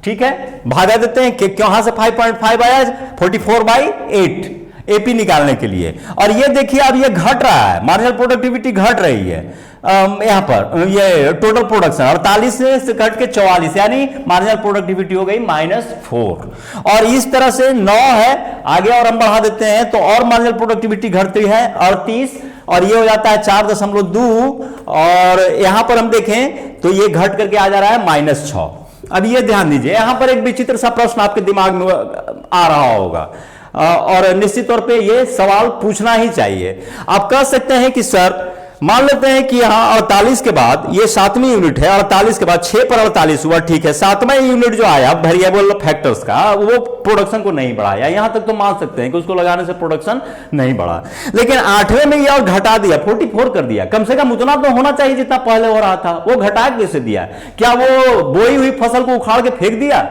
ठीक है। भागा देते हैं कि कहां से 5.5 आया, 44/8 AP निकालने के लिए। और ये देखिए अब ये घट रहा है, मार्जिनल प्रोडक्टिविटी घट रही है, यहां पर ये टोटल प्रोडक्शन 48 से घट के 44, यानी मार्जिनल प्रोडक्टिविटी हो गई -4। और इस तरह से 9 है, आगे और हम बढ़ा देते हैं तो और मार्जिनल प्रोडक्टिविटी घटती है 38, और ये हो जाता है 4.2, और यहां पर हम देखें तो ये घट करके आ जा रहा है -6। अब ये ध्यान दीजिए, यहां पर एक विचित्र सा प्रश्न आपके दिमाग में आ रहा होगा, और निश्चित तौर पे ये सवाल पूछना ही चाहिए। आप कह सकते हैं कि सर मान लेते हैं कि यहां 48 के बाद ये 7वीं यूनिट है, 48 के बाद 6 पर 48 हुआ, ठीक है। 7वां यूनिट जो आया वेरिएबल फैक्टर्स का, वो प्रोडक्शन को नहीं बढ़ाया, यहां तक तो मान सकते हैं कि उसको लगाने से प्रोडक्शन नहीं बढ़ा। लेकिन 8वें में ये और घटा दिया, 44 कर दिया। कम से कम उतना तो होना चाहिए जितना पहले हो रहा था, वो घटा कैसे दिया? क्या वो बोई हुई फसल को उखाड़ के फेंक दिया?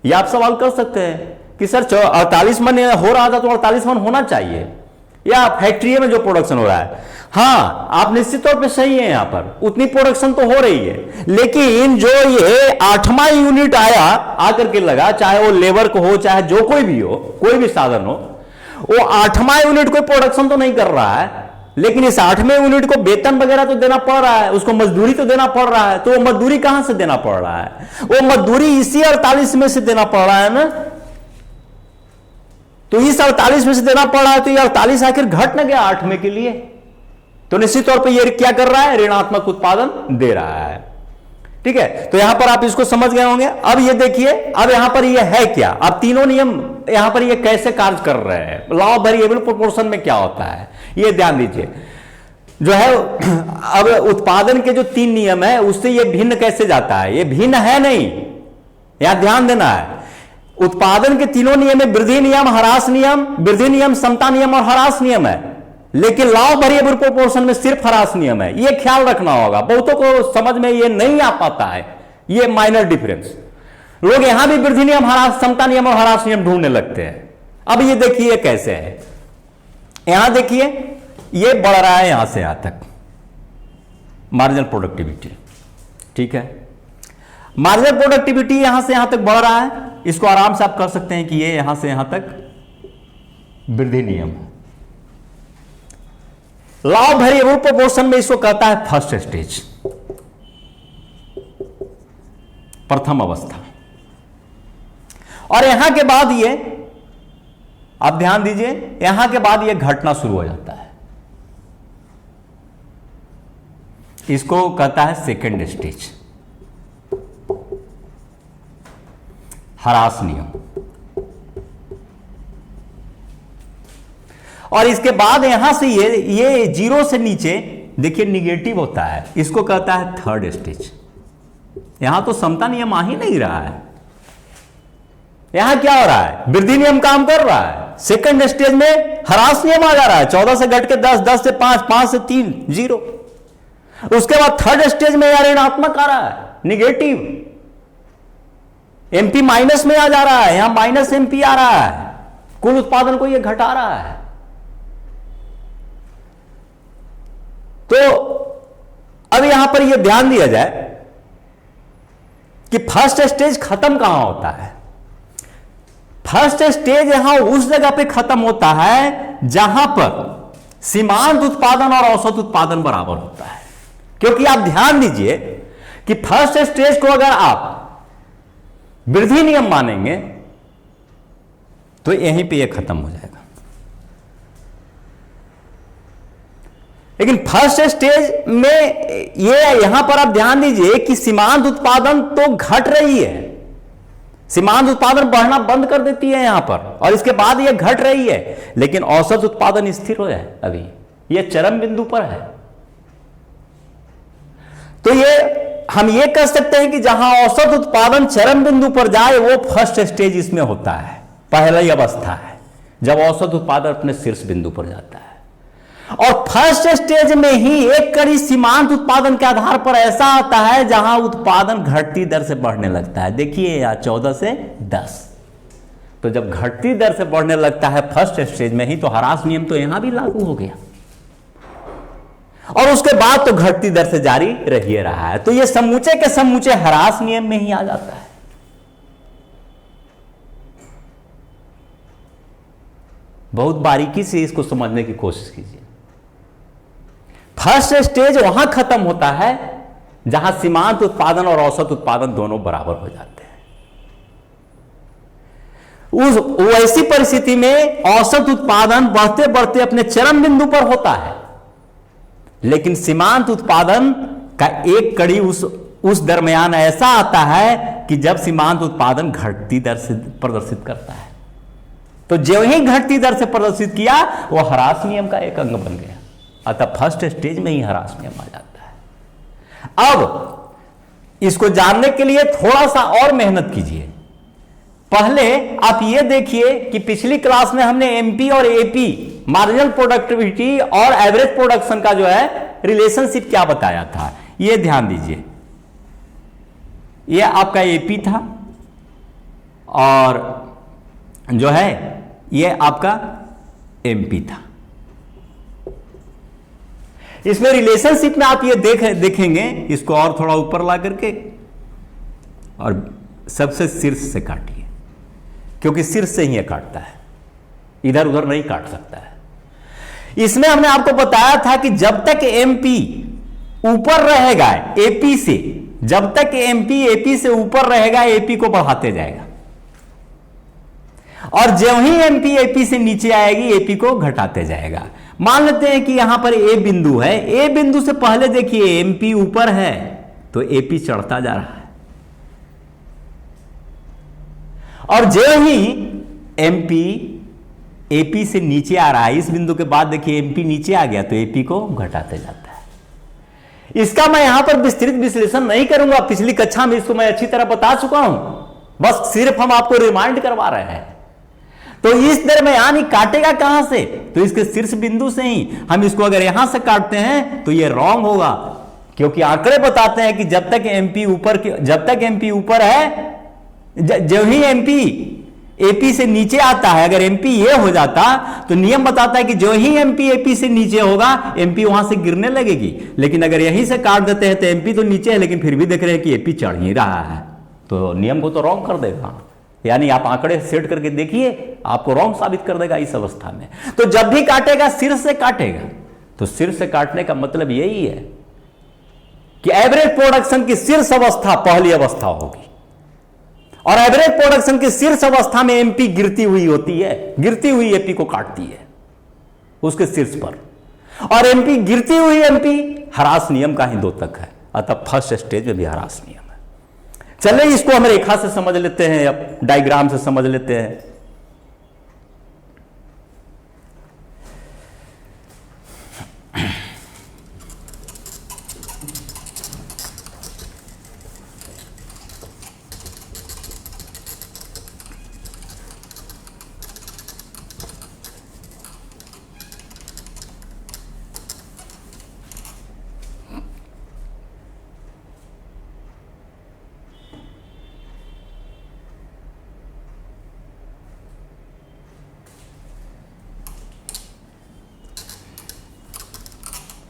ये आप सवाल कर सकते हैं कि सर 48 मन हो रहा था तो 48 मन होना चाहिए, या फैक्ट्री में जो प्रोडक्शन हो रहा है। हाँ, आप निश्चित तौर पे सही है, यहां पर उतनी प्रोडक्शन तो हो रही है, लेकिन जो ये 8वां यूनिट आया आकर के लगा, चाहे वो लेबर को हो, चाहे जो कोई भी हो, कोई भी साधन हो, वो 8वां यूनिट कोई प्रोडक्शन तो नहीं कर रहा है, लेकिन इस 8वें यूनिट को वेतन वगैरह तो देना पड़ रहा है, उसको मजदूरी तो देना पड़ रहा है। तो वो मजदूरी कहां से देना पड़ रहा है? वो मजदूरी इसी 48 में से देना पड़ रहा है ना। तो इस 48 में से देना पड़ रहा है, तो ये 48 आखिर घट न गया 8वें के लिए, तो निश्चित तौर पे ये क्या कर रहा है, ऋणात्मक उत्पादन दे रहा है, ठीक है। तो यहां पर आप इसको समझ गए होंगे। अब ये देखिए, अब यहां पर ये है क्या, अब तीनों नियम यहां पर ये कैसे कार्य कर रहे हैं, लॉ ऑफ वेरिएबल प्रोपोर्शन में क्या होता है, ये ध्यान दीजिए। जो है अब उत्पादन के जो 3 नियम है उससे ये भिन्न कैसे जाता है, ये भिन्न है नहीं, यहां ध्यान देना है। उत्पादन के तीनों नियम में वृद्धि नियम, ह्रास नियम, वृद्धि नियम, समता नियम और ह्रास नियम है, लेकिन लॉ ऑफ वेरिएबल प्रोपोर्शन में सिर्फ ह्रास नियम है। ये ख्याल रखना होगा, बहुतों को समझ में ये नहीं आ पाता है, ये माइनर डिफरेंस। लोग यहां भी वृद्धि नियम, ह्रास, समता नियम और ह्रास नियम ढूंढने लगते हैं। अब ये देखिए कैसे है, यहां देखिए ये बढ़ रहा है यहां से यहां तक मार्जिनल प्रोडक्टिविटी, ठीक है। मार्जिनल प्रोडक्टिविटी यहां से यहां तक बढ़ रहा है, इसको आराम से आप कर सकते हैं कि ये यहां से यहां तक वृद्धि नियम। लॉ ऑफ वेरिएबल प्रोपोर्शन में इसको कहता है फर्स्ट स्टेज, प्रथम अवस्था। और यहां के बाद ये, आप ध्यान दीजिए, यहां के बाद ये घटना शुरू हो जाता है, इसको कहता है सेकेंड स्टेज। ह्रास नियम। और इसके बाद यहां से ये 0 से नीचे देखिए निगेटिव होता है, इसको कहता है थर्ड स्टेज। यहां तो समता नियम आ ही नहीं रहा है, यहां क्या हो रहा है, वृद्धि नियम काम कर रहा है। सेकंड स्टेज में ह्रास नियम आ जा रहा है, 14 से घट के 10, 10 से 5, 5 से 3, 0। उसके बाद थर्ड स्टेज में यार ऋणात्मक आ रहा है, निगेटिव, एमपी माइनस में आ जा रहा है, यहां माइनस एमपी आ रहा है, कुल उत्पादन को यह घटा रहा है। तो अब यहां पर यह ध्यान दिया जाए कि फर्स्ट स्टेज खत्म कहां होता है। फर्स्ट स्टेज यहां उस जगह पे खत्म होता है जहां पर सीमांत उत्पादन और औसत उत्पादन बराबर होता है। क्योंकि आप ध्यान दीजिए कि फर्स्ट स्टेज को अगर आप वृद्धि नियम मानेंगे तो यहीं पे यह खत्म हो जाएगा। लेकिन फर्स्ट स्टेज में ये यहां पर आप ध्यान दीजिए कि सीमांत उत्पादन तो घट रही है, सीमांत उत्पादन बढ़ना बंद कर देती है यहां पर, और इसके बाद यह घट रही है, लेकिन औसत उत्पादन स्थिर हो जाए, अभी यह चरम बिंदु पर है। तो हम ये कह सकते हैं कि जहां औसत उत्पादन चरम बिंदु पर जाए वो फर्स्ट स्टेज इसमें होता है, पहली अवस्था है जब औसत उत्पादन अपने शीर्ष बिंदु पर जाता है। और फर्स्ट स्टेज में ही एक कड़ी सीमांत उत्पादन के आधार पर ऐसा आता है जहां उत्पादन घटती दर से बढ़ने लगता है। देखिए यहां 14 से 10, तो जब घटती दर से बढ़ने लगता है फर्स्ट स्टेज में ही, तो ह्रास नियम तो यहां भी लागू हो गया, और उसके बाद तो घटती दर से जारी रह रहा है। तो ये समूचे के समूचे ह्रास नियम में ही आ जाता है। बहुत बारीकी से इसको समझने की कोशिश कीजिए। फर्स्ट स्टेज वहां खत्म होता है जहां सीमांत उत्पादन और औसत उत्पादन दोनों बराबर हो जाते हैं। वैसी परिस्थिति में औसत उत्पादन बढ़ते बढ़ते अपने चरम बिंदु पर होता है, लेकिन सीमांत उत्पादन का एक कड़ी उस दरमियान ऐसा आता है कि जब सीमांत उत्पादन घटती दर से प्रदर्शित करता है। तो जो ही घटती दर से प्रदर्शित किया वो ह्रास नियम का एक अंग बन गया। अतः फर्स्ट स्टेज में ही ह्रास नियम आ जाता है। अब इसको जानने के लिए थोड़ा सा और मेहनत कीजिए। पहले आप ये देखिए कि पिछली क्लास में हमने एमपी और एपी, मार्जिनल प्रोडक्टिविटी और एवरेज प्रोडक्शन का जो है रिलेशनशिप क्या बताया था। ये ध्यान दीजिए, ये आपका एपी था और जो है ये आपका एमपी था। इसमें रिलेशनशिप में आप ये देखेंगे, इसको और थोड़ा ऊपर ला करके और सबसे शीर्ष से काटिए, क्योंकि शीर्ष से ही ये काटता है, इधर उधर नहीं काट सकता है। इसमें हमने आपको बताया था कि जब तक एमपी ऊपर रहेगा एपी से, जब तक एमपी एपी से ऊपर रहेगा एपी को बढ़ाते जाएगा, और जब ही एमपी एपी से नीचे आएगी एपी को घटाते जाएगा। मान लेते हैं कि यहां पर ए बिंदु है, ए बिंदु से पहले देखिए एमपी ऊपर है तो एपी चढ़ता जा रहा है, और जो ही एमपी एपी से नीचे आ रहा है, इस बिंदु के बाद देखिए एमपी नीचे आ गया तो एपी को घटाते जाता है। इसका मैं यहां पर विस्तृत विश्लेषण नहीं करूंगा, पिछली कक्षा में इसको मैं अच्छी तरह बता चुका हूं, बस सिर्फ हम आपको रिमाइंड करवा रहे हैं। तो इस दरमियान काटेगा कहां से, तो इसके शीर्ष बिंदु से ही। हम इसको अगर यहां से काटते हैं तो ये रॉन्ग होगा, क्योंकि आंकड़े बताते हैं कि जब तक एमपी ऊपर है, जब ही एमपी एपी से नीचे आता है, अगर एमपी ये हो जाता तो नियम बताता है कि जो ही एमपी एपी से नीचे होगा एमपी वहां से गिरने लगेगी। लेकिन अगर यहीं से काट देते हैं तो एमपी तो नीचे है, लेकिन फिर भी देख रहे हैं कि एपी चढ़ ही रहा है, तो नियम को तो रॉन्ग कर देगा। यानी आप आंकड़े सेट करके देखिए, आपको रॉन्ग साबित कर देगा इस अवस्था में। तो जब भी काटेगा शीर्ष से काटेगा, तो शीर्ष से काटने का मतलब यही है कि एवरेज प्रोडक्शन की शीर्ष अवस्था पहली अवस्था होगी, और एवरेज प्रोडक्शन की शीर्ष अवस्था में एमपी गिरती हुई होती है, गिरती हुई एपी को काटती है उसके शीर्ष पर, और एमपी गिरती हुई एमपी ह्रास नियम का ही द्योतक है। अतः फर्स्ट स्टेज में भी ह्रास नियम है। चलिए इसको हम रेखा से समझ लेते हैं या डायग्राम से समझ लेते हैं।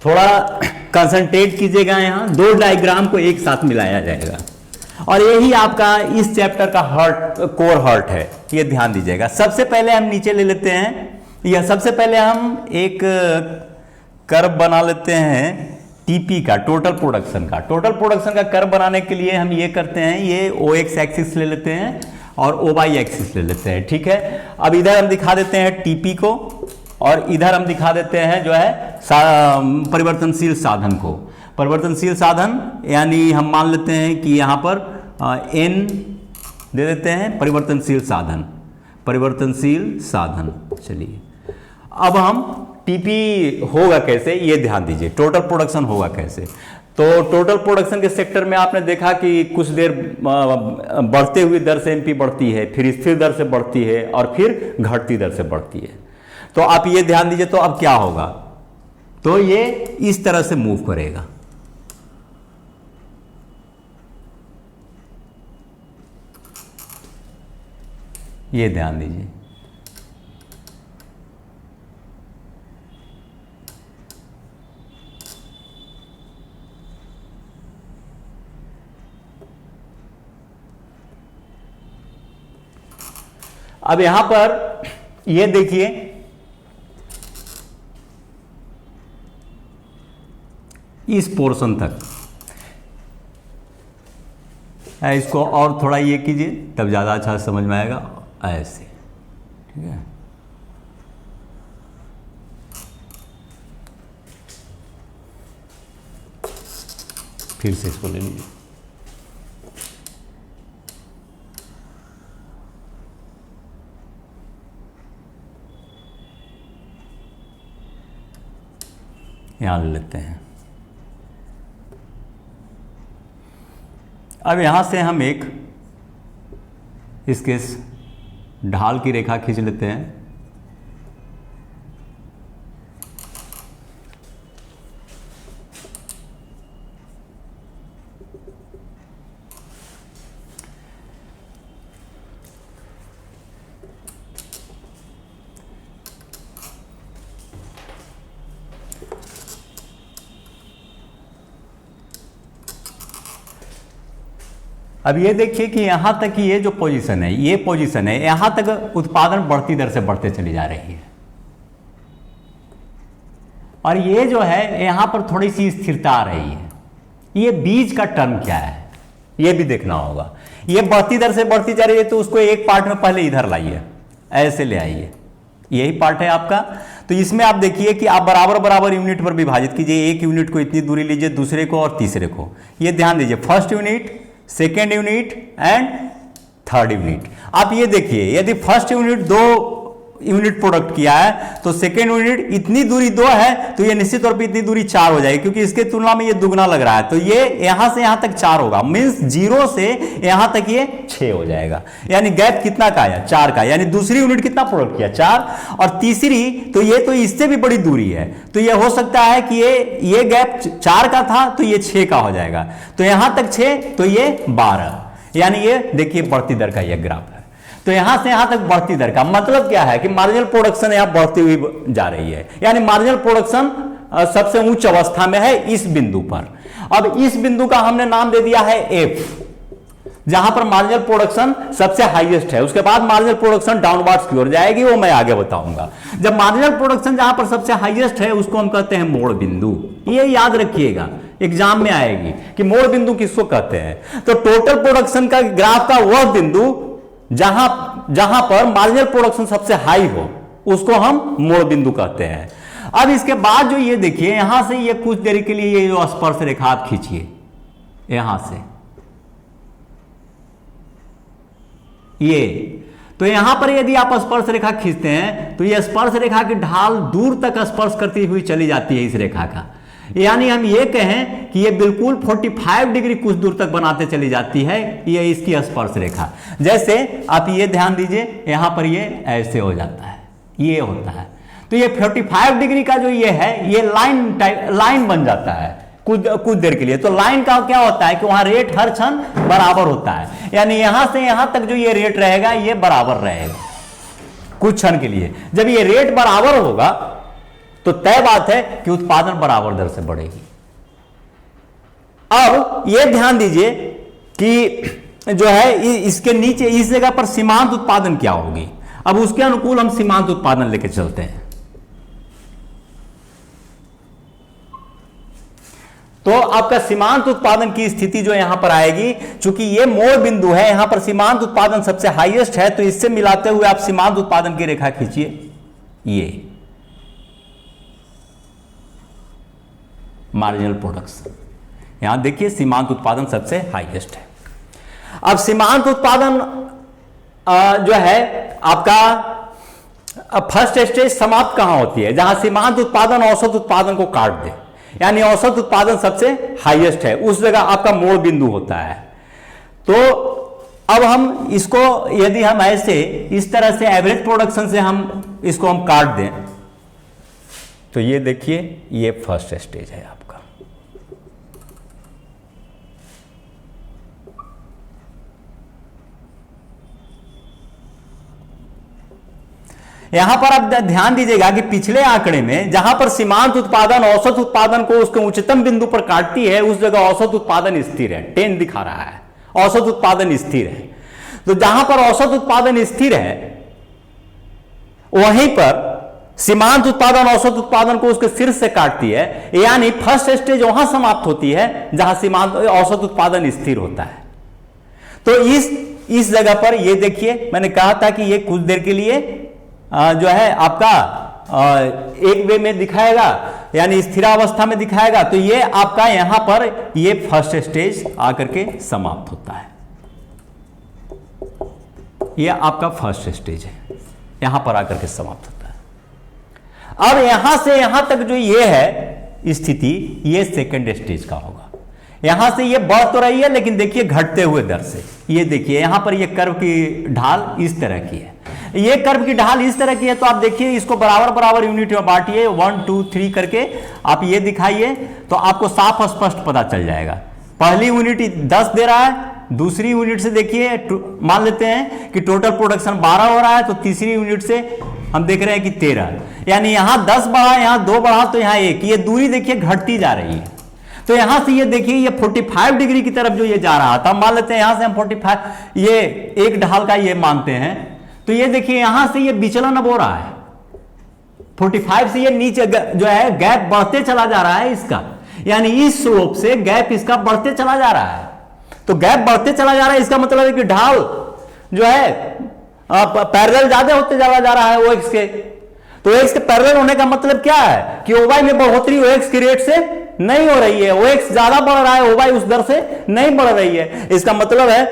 थोड़ा कंसंट्रेट कीजिएगा, यहां दो डायग्राम को एक साथ मिलाया जाएगा और यही आपका इस चैप्टर का कोर हर्ट है, ये ध्यान दीजिएगा। सबसे पहले हम नीचे ले लेते हैं, या सबसे पहले हम एक कर्व बना लेते हैं टीपी का, टोटल प्रोडक्शन का। टोटल प्रोडक्शन का कर्व बनाने के लिए हम ये करते हैं, ये ओ एक्स एक्सिस ले लेते हैं और ओ वाई एक्सिस ले लेते हैं, ठीक है। अब इधर हम दिखा देते हैं टीपी को और इधर हम दिखा देते हैं जो है परिवर्तनशील साधन को। परिवर्तनशील साधन यानी हम मान लेते हैं कि यहाँ पर एन दे देते हैं, परिवर्तनशील साधन, परिवर्तनशील साधन। चलिए अब हम टीपी होगा कैसे, ये ध्यान दीजिए। टोटल प्रोडक्शन होगा कैसे, तो टोटल प्रोडक्शन के सेक्टर में आपने देखा कि कुछ देर बढ़ते हुई दर से एमपी बढ़ती है, फिर स्थिर दर से बढ़ती है और फिर घटती दर से बढ़ती है। तो आप ये ध्यान दीजिए, तो अब क्या होगा, तो ये इस तरह से मूव करेगा। ये ध्यान दीजिए, अब यहां पर ये देखिए, इस पोर्शन तक, इसको और थोड़ा ये कीजिए तब ज़्यादा अच्छा समझ में आएगा, ऐसे, ठीक है। फिर से इसको ले लीजिए, यहां ले लेते हैं। अब यहां से हम एक इसके ढाल की रेखा खींच लेते हैं। अब ये देखिए कि यहां तक की ये जो पोजीशन है, ये पोजीशन है, यहां तक उत्पादन बढ़ती दर से बढ़ते चली जा रही है और ये जो है यहां पर थोड़ी सी स्थिरता आ रही है। ये बीच का टर्म क्या है ये भी देखना होगा। ये बढ़ती दर से बढ़ती जा रही है तो उसको एक पार्ट में पहले इधर लाइए, ऐसे ले आइए, यही पार्ट है आपका। तो इसमें आप देखिए कि आप बराबर बराबर यूनिट पर विभाजित कीजिए। एक यूनिट को इतनी दूरी लीजिए, दूसरे को और तीसरे को। ये ध्यान दीजिए, first unit, second unit and third unit. आप ये देखिए, यदि फर्स्ट यूनिट 2 यूनिट प्रोडक्ट किया है तो सेकेंड यूनिट इतनी दूरी 2 है तो ये निश्चित तौर पे इतनी दूरी 4 हो जाएगी, क्योंकि इसके तुलना में ये दुगना लग रहा है। तो ये यहां से यहां तक 4 होगा, मींस 0 से यहां तक ये 6 हो जाएगा। यानी गैप कितना का आया, 4 का। यानी दूसरी यूनिट कितना प्रोडक्ट किया, 4, और तीसरी तो ये तो इससे भी बड़ी दूरी है, तो ये हो सकता है कि ये गैप 4 का था तो ये 6 का हो जाएगा। तो यहां तक 6 तो ये 12, यानी ये देखिए बढ़ती दर का ये ग्राफ है। तो यहां से यहां तक बढ़ती दर का मतलब क्या है कि मार्जिनल प्रोडक्शन यहां बढ़ती हुई जा रही है, यानी मार्जिनल प्रोडक्शन सबसे उच्च अवस्था में है इस बिंदु पर। अब इस बिंदु का हमने नाम दे दिया है F, जहां पर मार्जिनल प्रोडक्शन सबसे हाईएस्ट है। उसके बाद मार्जिनल प्रोडक्शन डाउनवर्ड्स की ओर जाएगी, वो मैं आगे बताऊंगा। जब मार्जिनल प्रोडक्शन जहां पर सबसे हाईएस्ट है उसको हम कहते हैं मोड़ बिंदु। ये याद रखिएगा, एग्जाम में आएगी कि मोड़ बिंदु किसको कहते हैं। तो टोटल प्रोडक्शन का ग्राफ का वह बिंदु जहां पर मार्जिनल प्रोडक्शन सबसे हाई हो उसको हम मोड़ बिंदु कहते हैं। अब इसके बाद जो ये देखिए, यहां से ये कुछ देर के लिए ये जो स्पर्श रेखा आप खींचिए, यहां से ये। तो यहां पर यदि आप स्पर्श रेखा खींचते हैं तो ये स्पर्श रेखा की ढाल दूर तक स्पर्श करती हुई चली जाती है इस रेखा का, यानी हम ये कहें कि ये बिल्कुल 45 डिग्री कुछ दूर तक बनाते चली जाती है, ये इसकी स्पर्श रेखा। जैसे आप ये ध्यान दीजिए, यहां पर ये ऐसे हो जाता है, ये होता है, तो ये 45 डिग्री का जो ये है, ये लाइन बन जाता है कुछ देर के लिए। तो लाइन का क्या होता है कि वहां रेट हर क्षण बराबर होता है, यानी यहां से यहां तक जो ये रेट रहेगा ये बराबर रहेगा कुछ क्षण के लिए। जब ये रेट बराबर होगा तो तय बात है कि उत्पादन बराबर दर से बढ़ेगी। अब ये ध्यान दीजिए कि जो है इसके नीचे इस जगह पर सीमांत उत्पादन क्या होगी। अब उसके अनुकूल हम सीमांत उत्पादन लेके चलते हैं। तो आपका सीमांत उत्पादन की स्थिति जो यहां पर आएगी, चूंकि ये मोड़ बिंदु है, यहां पर सीमांत उत्पादन सबसे हाईएस्ट है, तो इससे मिलाते हुए आप सीमांत उत्पादन की रेखा खींचिए, ये मार्जिनल प्रोडक्शन। यहां देखिए सीमांत उत्पादन सबसे हाईएस्ट है। अब सीमांत उत्पादन जो है आपका फर्स्ट स्टेज समाप्त कहां होती है, जहां सीमांत उत्पादन औसत उत्पादन को काट दे, यानी औसत उत्पादन सबसे हाईएस्ट है, उस जगह आपका मोड़ बिंदु होता है। तो अब हम इसको यदि हम ऐसे इस तरह से एवरेज प्रोडक्शन से हम इसको हम काट दें, तो ये देखिए ये फर्स्ट स्टेज है आपका। यहां पर आप ध्यान दीजिएगा कि पिछले आंकड़े में जहां पर सीमांत उत्पादन औसत उत्पादन को उसके उच्चतम बिंदु पर काटती है, उस जगह औसत उत्पादन स्थिर है, 10 दिखा रहा है, औसत उत्पादन स्थिर है। तो जहां पर औसत उत्पादन स्थिर है वहीं पर सीमांत उत्पादन औसत उत्पादन को उसके शीर्ष से काटती है, यानी फर्स्ट स्टेज वहां समाप्त होती है जहां सीमांत औसत उत्पादन स्थिर होता है। तो इस जगह पर ये देखिए, मैंने कहा था कि ये कुछ देर के लिए जो है आपका एक वे में दिखाएगा, यानी स्थिरावस्था में दिखाएगा। तो ये आपका यहां पर ये फर्स्ट स्टेज आकर के समाप्त होता है, ये आपका फर्स्ट स्टेज है, यहां पर आकर के समाप्त होता है। अब यहां से यहां तक जो ये है स्थिति, ये सेकंड स्टेज का होगा। यहां से ये बढ़ तो रही है लेकिन देखिए घटते हुए दर से। ये देखिए यहां पर ये कर्व की ढाल इस तरह की है, ये कर्व की ढाल इस तरह की है। तो आप देखिए इसको बराबर बराबर यूनिट में बांटिए, 1 2 3 करके आप ये दिखाइए, तो आपको साफ स्पष्ट पता चल जाएगा। पहली यूनिट 10 दे रहा है, दूसरी यूनिट से देखिए मान लेते हैं कि टोटल प्रोडक्शन 12 हो रहा है, तो तीसरी यूनिट से हम देख रहे हैं कि 13, यानी यहां 10 बढ़ा, यहां 2 बढ़ा, तो यहां 1। ये दूरी देखिए घटती जा रही है। तो यहां से ये देखिए ये 45 डिग्री की तरफ जो ये जा रहा था, मान लेते हैं यहां से हम 45 ये एक ढाल का ये मानते हैं, तो ये देखिए यहां से ये विचलन अब हो रहा है, 45 से ये नीचे जो है गैप बढ़ते चला जा रहा है इसका, यानी इस स्लोप से गैप इसका बढ़ते चला जा रहा है। तो गैप बढ़ते चला जा रहा है, इसका मतलब है कि ढाल जो है पैरेलल ज्यादा होते चला जा रहा है OX के। तो OX के पैरेलल होने का मतलब क्या है कि OY में बढ़ोतरी OX की रेट से नहीं हो रही है, OX ज्यादा बढ़ रहा है, OY उस दर से नहीं बढ़ रही है। इसका मतलब है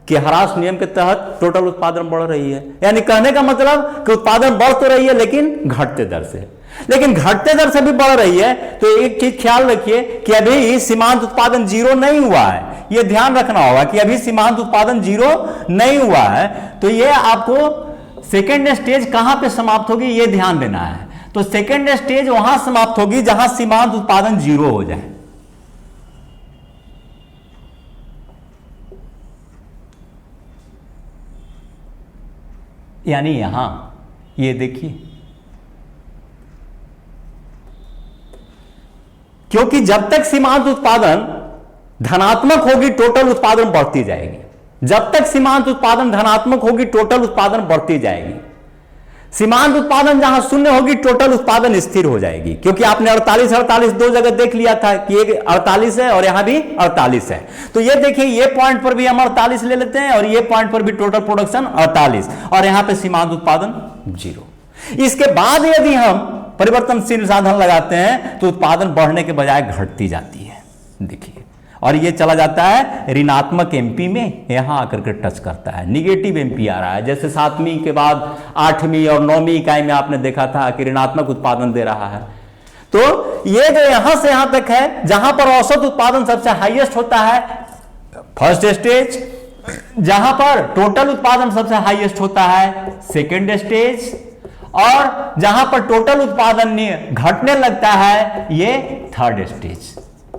कि हरास नियम के तहत टोटल उत्पादन बढ़ रही है, यानी कहने का मतलब कि उत्पादन बढ़ तो रही है लेकिन घटते दर से, लेकिन घटते दर से भी बढ़ रही है। तो एक चीज ख्याल रखिए कि अभी सीमांत उत्पादन 0 नहीं हुआ है, यह ध्यान रखना होगा कि अभी सीमांत उत्पादन 0 नहीं हुआ है। तो यह आपको सेकेंड स्टेज कहां पे समाप्त होगी यह ध्यान देना है। तो सेकेंड स्टेज वहां समाप्त होगी जहां सीमांत उत्पादन 0 हो जाए। यानी यहां ये देखिए, क्योंकि जब तक सीमांत उत्पादन धनात्मक होगी टोटल उत्पादन बढ़ती जाएगी, जब तक सीमांत उत्पादन धनात्मक होगी टोटल उत्पादन बढ़ती जाएगी। सीमांत उत्पादन जहां शून्य होगी टोटल उत्पादन स्थिर हो जाएगी, क्योंकि आपने 48 दो जगह देख लिया था कि एक 48 है और यहां भी 48 है। तो ये देखिए ये पॉइंट पर भी हम 48 ले लेते हैं और ये पॉइंट पर भी टोटल प्रोडक्शन 48 और यहां पे सीमांत उत्पादन 0। इसके बाद यदि हम परिवर्तनशील साधन लगाते हैं तो उत्पादन बढ़ने के बजाय घटती जाती है, देखिए। और ये चला जाता है ऋणात्मक एमपी में, यहां आकर के टच करता है, निगेटिव एमपी आ रहा है। जैसे 7वीं के बाद 8वीं और 9वीं इकाई में आपने देखा था कि ऋणात्मक उत्पादन दे रहा है। तो ये जो यहां से यहां तक है, जहां पर औसत उत्पादन सबसे हाईएस्ट होता है फर्स्ट स्टेज, जहां पर टोटल उत्पादन सबसे हाईएस्ट होता है सेकेंड स्टेज, और जहां पर टोटल उत्पादन घटने लगता है ये थर्ड स्टेज,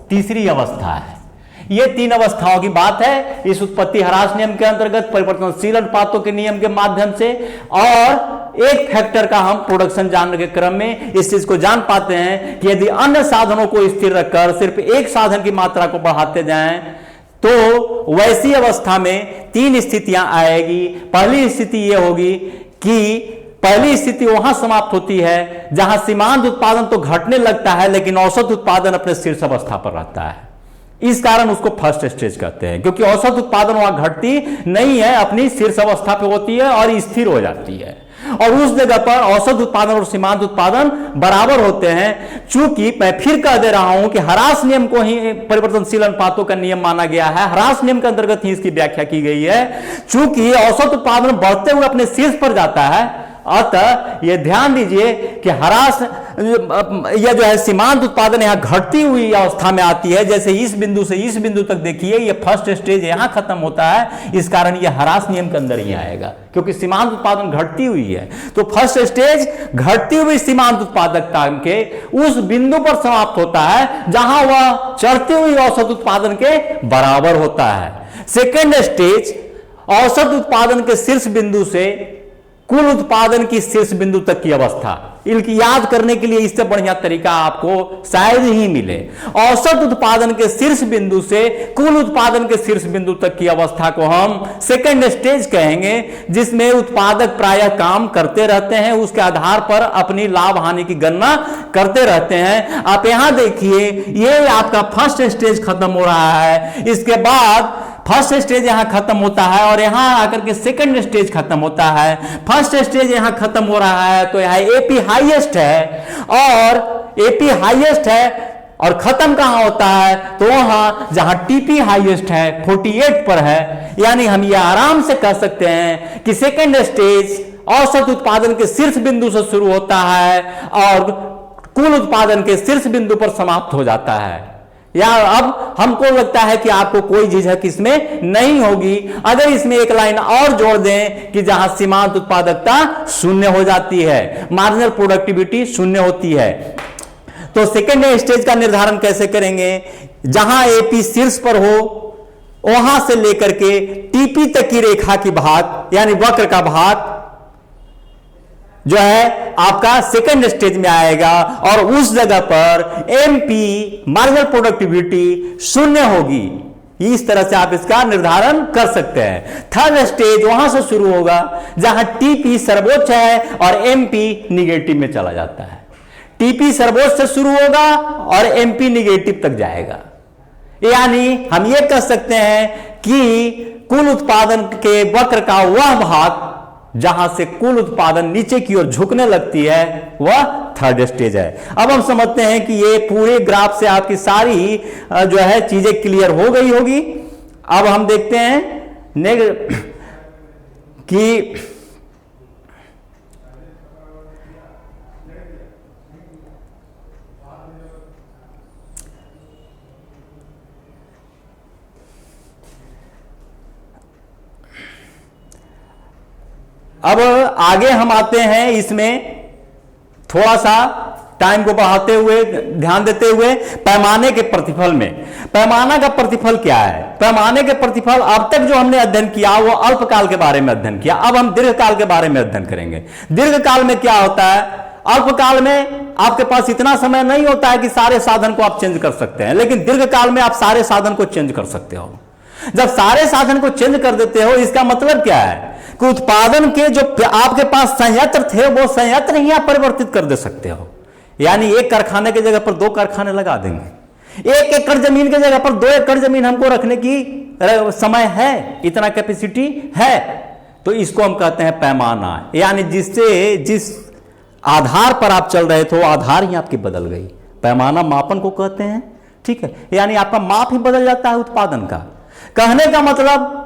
तीसरी अवस्था है। ये 3 अवस्थाओं की बात है इस उत्पत्ति ह्रास नियम के अंतर्गत, परिवर्तनशील अनुपातों के नियम के माध्यम से, और एक फैक्टर का हम प्रोडक्शन जानने के क्रम में इस चीज को जान पाते हैं कि यदि अन्य साधनों को स्थिर रखकर सिर्फ एक साधन की मात्रा को बढ़ाते जाएं तो वैसी अवस्था में 3 स्थितियां आएगी। पहली स्थिति यह होगी कि पहली स्थिति वहां समाप्त होती है जहां सीमांत उत्पादन तो घटने लगता है लेकिन औसत उत्पादन अपने शीर्ष अवस्था पर रहता है। इस कारण उसको फर्स्ट स्टेज कहते हैं, क्योंकि औसत उत्पादन वहां घटती नहीं है, अपनी शीर्ष अवस्था पर होती है और स्थिर हो जाती है, और उस जगह पर औसत उत्पादन और सीमांत उत्पादन बराबर होते हैं। चूंकि मैं फिर कह दे रहा हूं कि ह्रास नियम को ही परिवर्तनशील अनुपातों का नियम माना गया है, ह्रास नियम के अंतर्गत ही इसकी व्याख्या की गई है। चूंकि औसत उत्पादन बढ़ते हुए अपने शीर्ष पर जाता है, अतः यह ध्यान दीजिए कि ह्रास यह जो है सीमांत उत्पादन यहां घटती हुई अवस्था में आती है। जैसे इस बिंदु से इस बिंदु तक देखिए, यह फर्स्ट स्टेज यहां खत्म होता है, इस कारण यह ह्रास नियम के अंदर ही आएगा, क्योंकि सीमांत उत्पादन घटती हुई है। तो फर्स्ट स्टेज घटती हुई सीमांत उत्पादकता के उस बिंदु पर समाप्त होता है जहां वह चढ़ती हुई औसत उत्पादन के बराबर होता है। सेकेंड स्टेज औसत उत्पादन के शीर्ष बिंदु से कुल उत्पादन की शीर्ष बिंदु तक की अवस्था, इनकी याद करने के लिए इससे बढ़िया तरीका आपको शायद ही मिले। औसत उत्पादन के शीर्ष बिंदु से कुल उत्पादन के शीर्ष बिंदु तक की अवस्था को हम सेकेंड स्टेज कहेंगे, जिसमें उत्पादक प्रायः काम करते रहते हैं, उसके आधार पर अपनी लाभ हानि की गणना करते रहते हैं। आप यहां देखिए, ये आपका फर्स्ट स्टेज खत्म हो रहा है, इसके बाद फर्स्ट स्टेज यहां खत्म होता है और यहां आकर के सेकंड स्टेज खत्म होता है। फर्स्ट स्टेज यहां खत्म हो रहा है तो यहां एपी हाईएस्ट है, और एपी हाईएस्ट है और खत्म कहां होता है, तो वहां जहां टीपी हाईएस्ट है 48 पर है। यानी हम ये आराम से कह सकते हैं कि सेकंड स्टेज औसत उत्पादन के शीर्ष बिंदु से शुरू होता है और कुल उत्पादन के शीर्ष बिंदु पर समाप्त हो जाता है। या अब हमको लगता है कि आपको कोई झिझक इसमें नहीं होगी अगर इसमें एक लाइन और जोड़ दें कि जहां सीमांत उत्पादकता 0 हो जाती है, मार्जिनल प्रोडक्टिविटी 0 होती है। तो सेकेंड स्टेज का निर्धारण कैसे करेंगे? जहां एपी शीर्ष पर हो वहां से लेकर के टीपी तक की रेखा की भाग यानी वक्र का भाग जो है आपका सेकंड स्टेज में आएगा और उस जगह पर एमपी मार्जिनल प्रोडक्टिविटी 0 होगी। इस तरह से आप इसका निर्धारण कर सकते हैं। थर्ड स्टेज वहां से शुरू होगा जहां टीपी सर्वोच्च है और एमपी निगेटिव में चला जाता है। टीपी सर्वोच्च से शुरू होगा और एमपी निगेटिव तक जाएगा। यानी हम यह कह सकते हैं कि कुल उत्पादन के वक्र का वह भाग जहां से कुल उत्पादन नीचे की ओर झुकने लगती है वह थर्ड स्टेज है। अब हम समझते हैं कि ये पूरे ग्राफ से आपकी सारी जो है चीजें क्लियर हो गई होगी। अब हम देखते हैं कि अब आगे हम आते हैं, इसमें थोड़ा सा टाइम को बढ़ाते हुए ध्यान देते हुए पैमाने के प्रतिफल में। पैमाना का प्रतिफल क्या है? पैमाने के प्रतिफल अब तक जो हमने अध्ययन किया वो अल्पकाल के बारे में अध्ययन किया। अब हम दीर्घकाल के बारे में अध्ययन करेंगे। दीर्घकाल में क्या होता है? अल्पकाल में आपके पास इतना समय नहीं होता है कि सारे साधन को आप चेंज कर सकते हैं, लेकिन दीर्घकाल में आप सारे साधन को चेंज कर सकते हो। जब सारे साधन को चेंज कर देते हो, इसका मतलब क्या है कि उत्पादन के जो आपके पास संयंत्र थे वो संयंत्र ही आप परिवर्तित कर दे सकते हो। यानी एक कारखाने की जगह पर 2 कारखाने लगा देंगे। 1 एकड़ जमीन की जगह पर 2 एकड़ जमीन हमको रखने की समय है, इतना कैपेसिटी है, तो इसको हम कहते हैं पैमाना। यानी जिस आधार पर आप चल रहे थे वो आधार ही आपकी बदल गई। पैमाना मापन को कहते हैं, ठीक है, यानी आपका माप ही बदल जाता है उत्पादन का। कहने का मतलब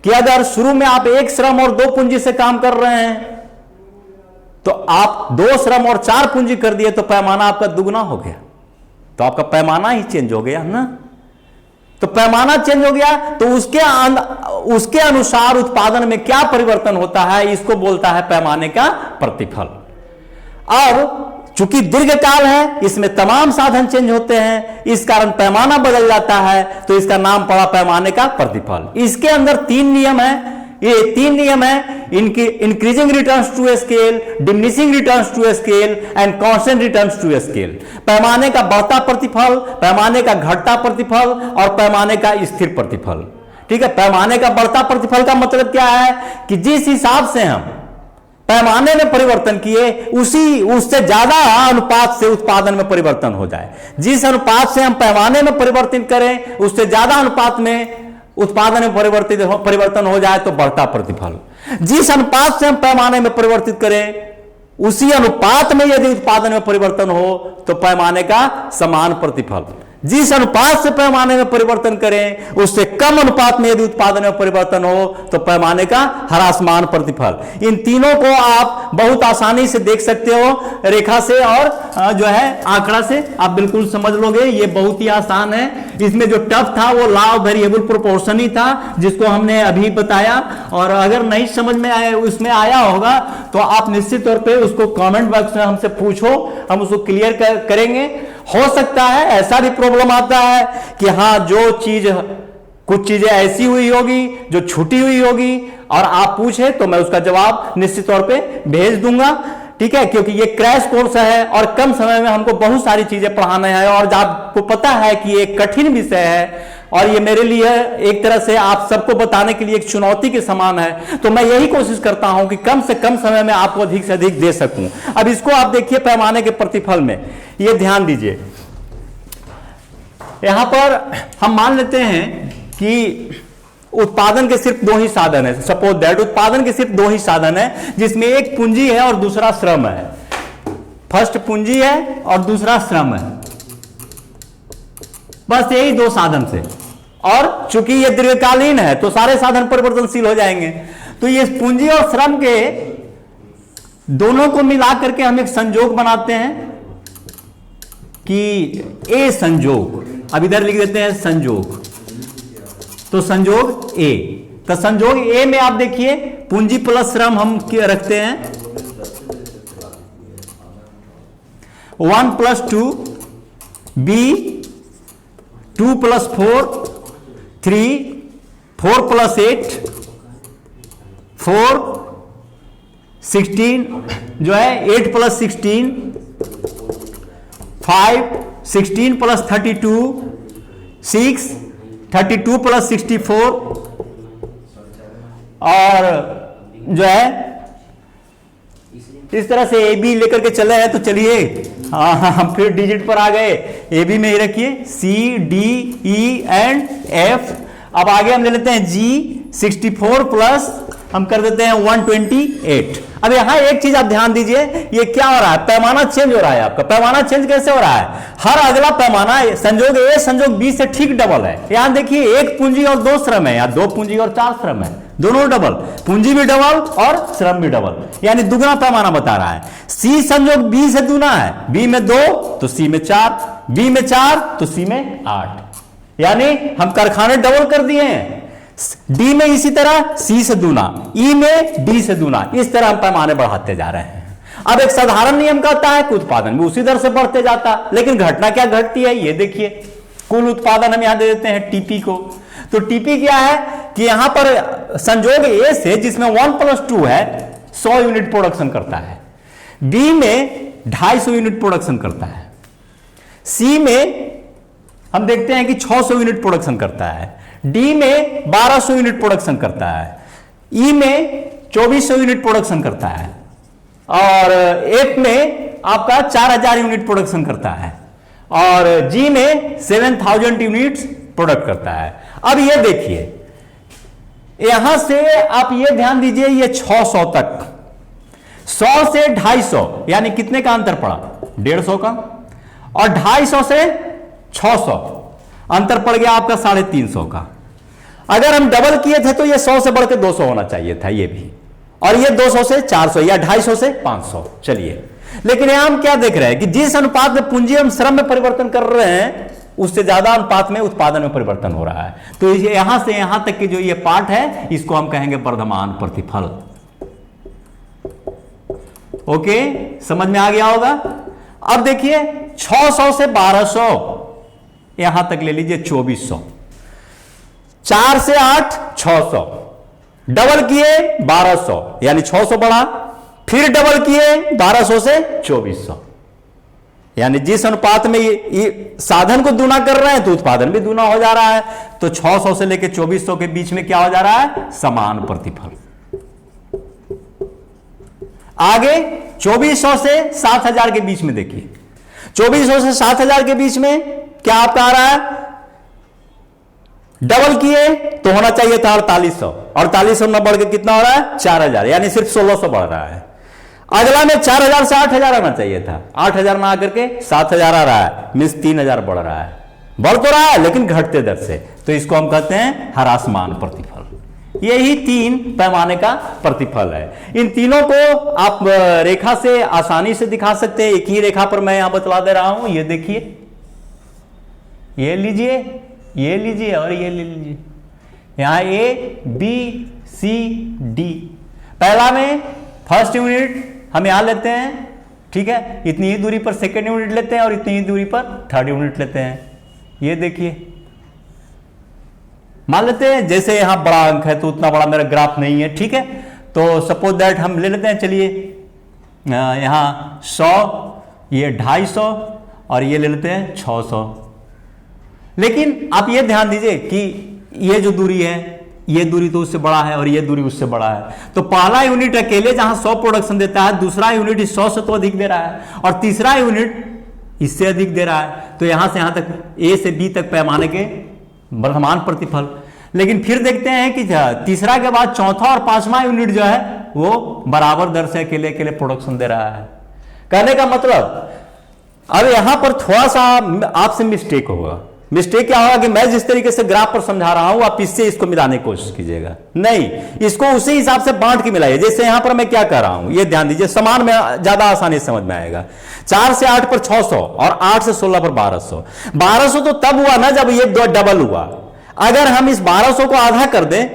कि अगर शुरू में आप 1 श्रम और 2 पूंजी से काम कर रहे हैं, तो आप 2 श्रम और 4 पूंजी कर दिए तो पैमाना आपका दुगना हो गया, तो आपका पैमाना ही चेंज हो गया ना। तो पैमाना चेंज हो गया तो उसके अनुसार उत्पादन में क्या परिवर्तन होता है, इसको बोलता है पैमाने का प्रतिफल। और चूंकि दीर्घकाल है, इसमें तमाम साधन चेंज होते हैं, इस कारण पैमाना बदल जाता है, तो इसका नाम पड़ा पैमाने का प्रतिफल। इसके अंदर 3 नियम है। ये 3 नियम है, इनकी increasing returns to scale, diminishing returns to scale and constant returns to scale. पैमाने का बढ़ता प्रतिफल, पैमाने का घटता प्रतिफल और पैमाने का स्थिर प्रतिफल। ठीक है, पैमाने का बढ़ता प्रतिफल का मतलब क्या है कि जिस हिसाब से हम पैमाने में परिवर्तन किए उससे ज्यादा अनुपात से उत्पादन में परिवर्तन हो जाए। जिस अनुपात से हम पैमाने में परिवर्तन करें उससे ज्यादा अनुपात में उत्पादन में परिवर्तन हो जाए तो बढ़ता प्रतिफल। जिस अनुपात से हम पैमाने में परिवर्तित करें उसी अनुपात में यदि उत्पादन में परिवर्तन हो तो पैमाने का समान प्रतिफल। जिस अनुपात से पैमाने में परिवर्तन करें उससे कम अनुपात में यदि उत्पादन में परिवर्तन हो तो पैमाने का ह्रासमान प्रतिफल। इन तीनों को आप बहुत आसानी से देख सकते हो रेखा से और जो है आंकड़ा से आप बिल्कुल समझ लोगे, ये बहुत ही आसान है। इसमें जो टफ था वो लॉ ऑफ वेरिएबल प्रोपोर्शन ही था जिसको हमने अभी बताया, और अगर नहीं समझ में आया उसमें आया होगा तो आप निश्चित तौर पे उसको कमेंट बॉक्स में हमसे पूछो, हम उसको क्लियर करेंगे। हो सकता है ऐसा भी प्रॉब्लम आता है कि हाँ कुछ चीजें ऐसी हुई होगी जो छूटी हुई होगी और आप पूछे तो मैं उसका जवाब निश्चित तौर पे भेज दूंगा। ठीक है, क्योंकि ये क्रैश कोर्स है और कम समय में हमको बहुत सारी चीजें पढ़ाना है और आपको पता है कि ये कठिन विषय है और ये मेरे लिए एक तरह से आप सबको बताने के लिए एक चुनौती के समान है। तो मैं यही कोशिश करता हूं कि कम से कम समय में आपको अधिक से अधिक दे सकूं। अब इसको आप देखिए पैमाने के प्रतिफल में, ये ध्यान दीजिए। यहां पर हम मान लेते हैं कि उत्पादन के सिर्फ 2 ही साधन है। सपोज दैट उत्पादन के सिर्फ 2 ही साधन है जिसमें एक पूंजी है और दूसरा श्रम है। फर्स्ट पूंजी है और दूसरा श्रम है, बस यही 2 साधन से। और चूंकि ये दीर्घकालीन है तो सारे साधन परिवर्तनशील हो जाएंगे। तो ये पूंजी और श्रम के दोनों को मिला करके हम एक संयोग बनाते हैं कि ए संयोग, अब इधर लिख देते हैं संयोग, तो संयोग ए। तो संयोग ए में आप देखिए पूंजी प्लस श्रम हम रखते हैं 1 + 2 बी 2 + 4 3 4 + 8 4 16 जो है 8 + 16 5 16 + 32 6 32 + 64 और जो है इस तरह से ए बी लेकर के चले हैं। तो चलिए हम फिर डिजिट पर आ गए। ए बी में ही रखिए C D E and F. अब आगे हम ले लेते हैं जी 64 प्लस हम कर देते हैं 128। अब यहां एक चीज आप ध्यान दीजिए, ये क्या हो रहा है, पैमाना चेंज हो रहा है। आपका पैमाना चेंज कैसे हो रहा है, हर अगला पैमाना संयोग ए संयोग बी से ठीक डबल है। यहां देखिए 1 पूंजी और 2 श्रम है, या 2 पूंजी और 4 श्रम है, दोनों डबल, पूंजी भी डबल और श्रम भी डबल, यानी दुगना पैमाना बता रहा है। सी संयोग बी से दूना है, बी में 2 तो सी में 4, बी में 4 तो सी में 8, यानी हम कारखाने डबल कर दिए हैं। डी में इसी तरह सी से दूना, ई में डी से दूना, इस तरह हम पैमाने बढ़ाते जा रहे हैं। अब एक साधारण नियम कहता है कि उत्पादन भी उसी दर से बढ़ते जाता, लेकिन घटना क्या घटती है ये देखिए। कुल उत्पादन हम यहां दे देते हैं टीपी को। तो टीपी क्या है कि यहां पर संयोग ए से जिसमें 1 + 2 है 100 यूनिट प्रोडक्शन करता है, बी में 250 यूनिट प्रोडक्शन करता है, सी में हम देखते हैं कि 600 यूनिट प्रोडक्शन करता है, डी में 1200 यूनिट प्रोडक्शन करता है, ई में 2400 यूनिट प्रोडक्शन करता है और एफ में आपका 4000 यूनिट प्रोडक्शन करता है और जी में 7000 यूनिट्स प्रोडक्ट करता है। अब ये देखिए यहां से आप ये ध्यान दीजिए, ये 600 तक, 100 से 250 यानी कितने का अंतर पड़ा, 150 का, और 250 से 600 अंतर पड़ गया आपका 350 का। अगर हम डबल किए थे तो ये 100 से बढ़ के 200 होना चाहिए था ये भी, और ये 200 से 400 या 250 से 500। चलिए, लेकिन यहां हम क्या देख रहे हैं कि जिस अनुपात में पूंजी हम श्रम में परिवर्तन कर रहे हैं उससे ज्यादा अनुपात में उत्पादन में परिवर्तन हो रहा है। तो यहां से यहां तक की जो ये पार्ट है इसको हम कहेंगे वर्धमान प्रतिफल। ओके, समझ में आ गया होगा। अब देखिए 600 से 1200, यहां तक ले लीजिए 2400, 4 से 8 600, डबल किए 1200 यानी 600 बढ़ा, फिर डबल किए 1200 से 2400, यानी जिस अनुपात में ये साधन को दूना कर रहे हैं तो उत्पादन भी दूना हो जा रहा है। तो 600 से लेकर 2400 के बीच में क्या हो जा रहा है? समान प्रतिफल। आगे 2400 से 7000 के बीच में देखिए, 2400 से 7000 के बीच में क्या आपका आ रहा है? डबल किए तो होना चाहिए था 4800, 4800 न बढ़ के कितना हो रहा है? 4000, यानी सिर्फ 1600 बढ़ रहा है। अगला में 4000 से 8000 आना चाहिए था, 8000 ना आकर के 7000 आ रहा है, मीन्स 3000 बढ़ रहा है। बढ़ तो रहा है लेकिन घटते दर से, तो इसको हम कहते हैं ह्रासमान प्रतिफल। यही 3 पैमाने का प्रतिफल है। इन तीनों को आप रेखा से आसानी से दिखा सकते हैं। एक ही रेखा पर मैं यहां बतला दे रहा हूं। ये देखिए, ये लीजिए, ये लीजिए और ये ले लीजिए। यहां ए बी सी डी, पहला में फर्स्ट यूनिट हम यहां लेते हैं, ठीक है, इतनी ही दूरी पर सेकेंड यूनिट लेते हैं और इतनी ही दूरी पर थर्ड यूनिट लेते हैं। ये देखिए, मान लेते हैं जैसे यहां बड़ा अंक है तो उतना बड़ा मेरा ग्राफ नहीं है, ठीक है, तो सपोज दैट हम ले लेते हैं, चलिए यहां 100, ये 250 और ये ले लेते हैं 600। लेकिन आप ये ध्यान दीजिए कि ये जो दूरी है, ये दूरी तो उससे बड़ा है और ये दूरी उससे बड़ा है। तो पहला यूनिट अकेले जहां 100 प्रोडक्शन देता है, दूसरा यूनिट 100 से तो अधिक दे रहा है और तीसरा यूनिट इससे अधिक दे रहा है। तो यहां से यहां तक ए से बी तक पैमाने के वर्धमान प्रतिफल। लेकिन फिर देखते हैं कि तीसरा के बाद चौथा और पांचवा यूनिट जो है वो बराबर दर से अकेले अकेले प्रोडक्शन दे रहा है। कहने का मतलब अब यहां पर थोड़ा सा आपसे मिस्टेक होगा। मिस्टेक क्या होगा कि मैं जिस तरीके से ग्राफ पर समझा रहा हूं आप इससे इसको मिलाने की कोशिश कीजिएगा। नहीं, इसको उसी हिसाब से बांट के मिलाइए। जैसे यहां पर मैं क्या कर रहा हूं, ये ध्यान दीजिए, समान में ज्यादा आसानी से समझ में आएगा। 4 से 8 पर 600 और 8 से 16 पर 1200। 1200 तो तब हुआ ना जब ये दो डबल हुआ। अगर हम इस 1200 को आधा कर दें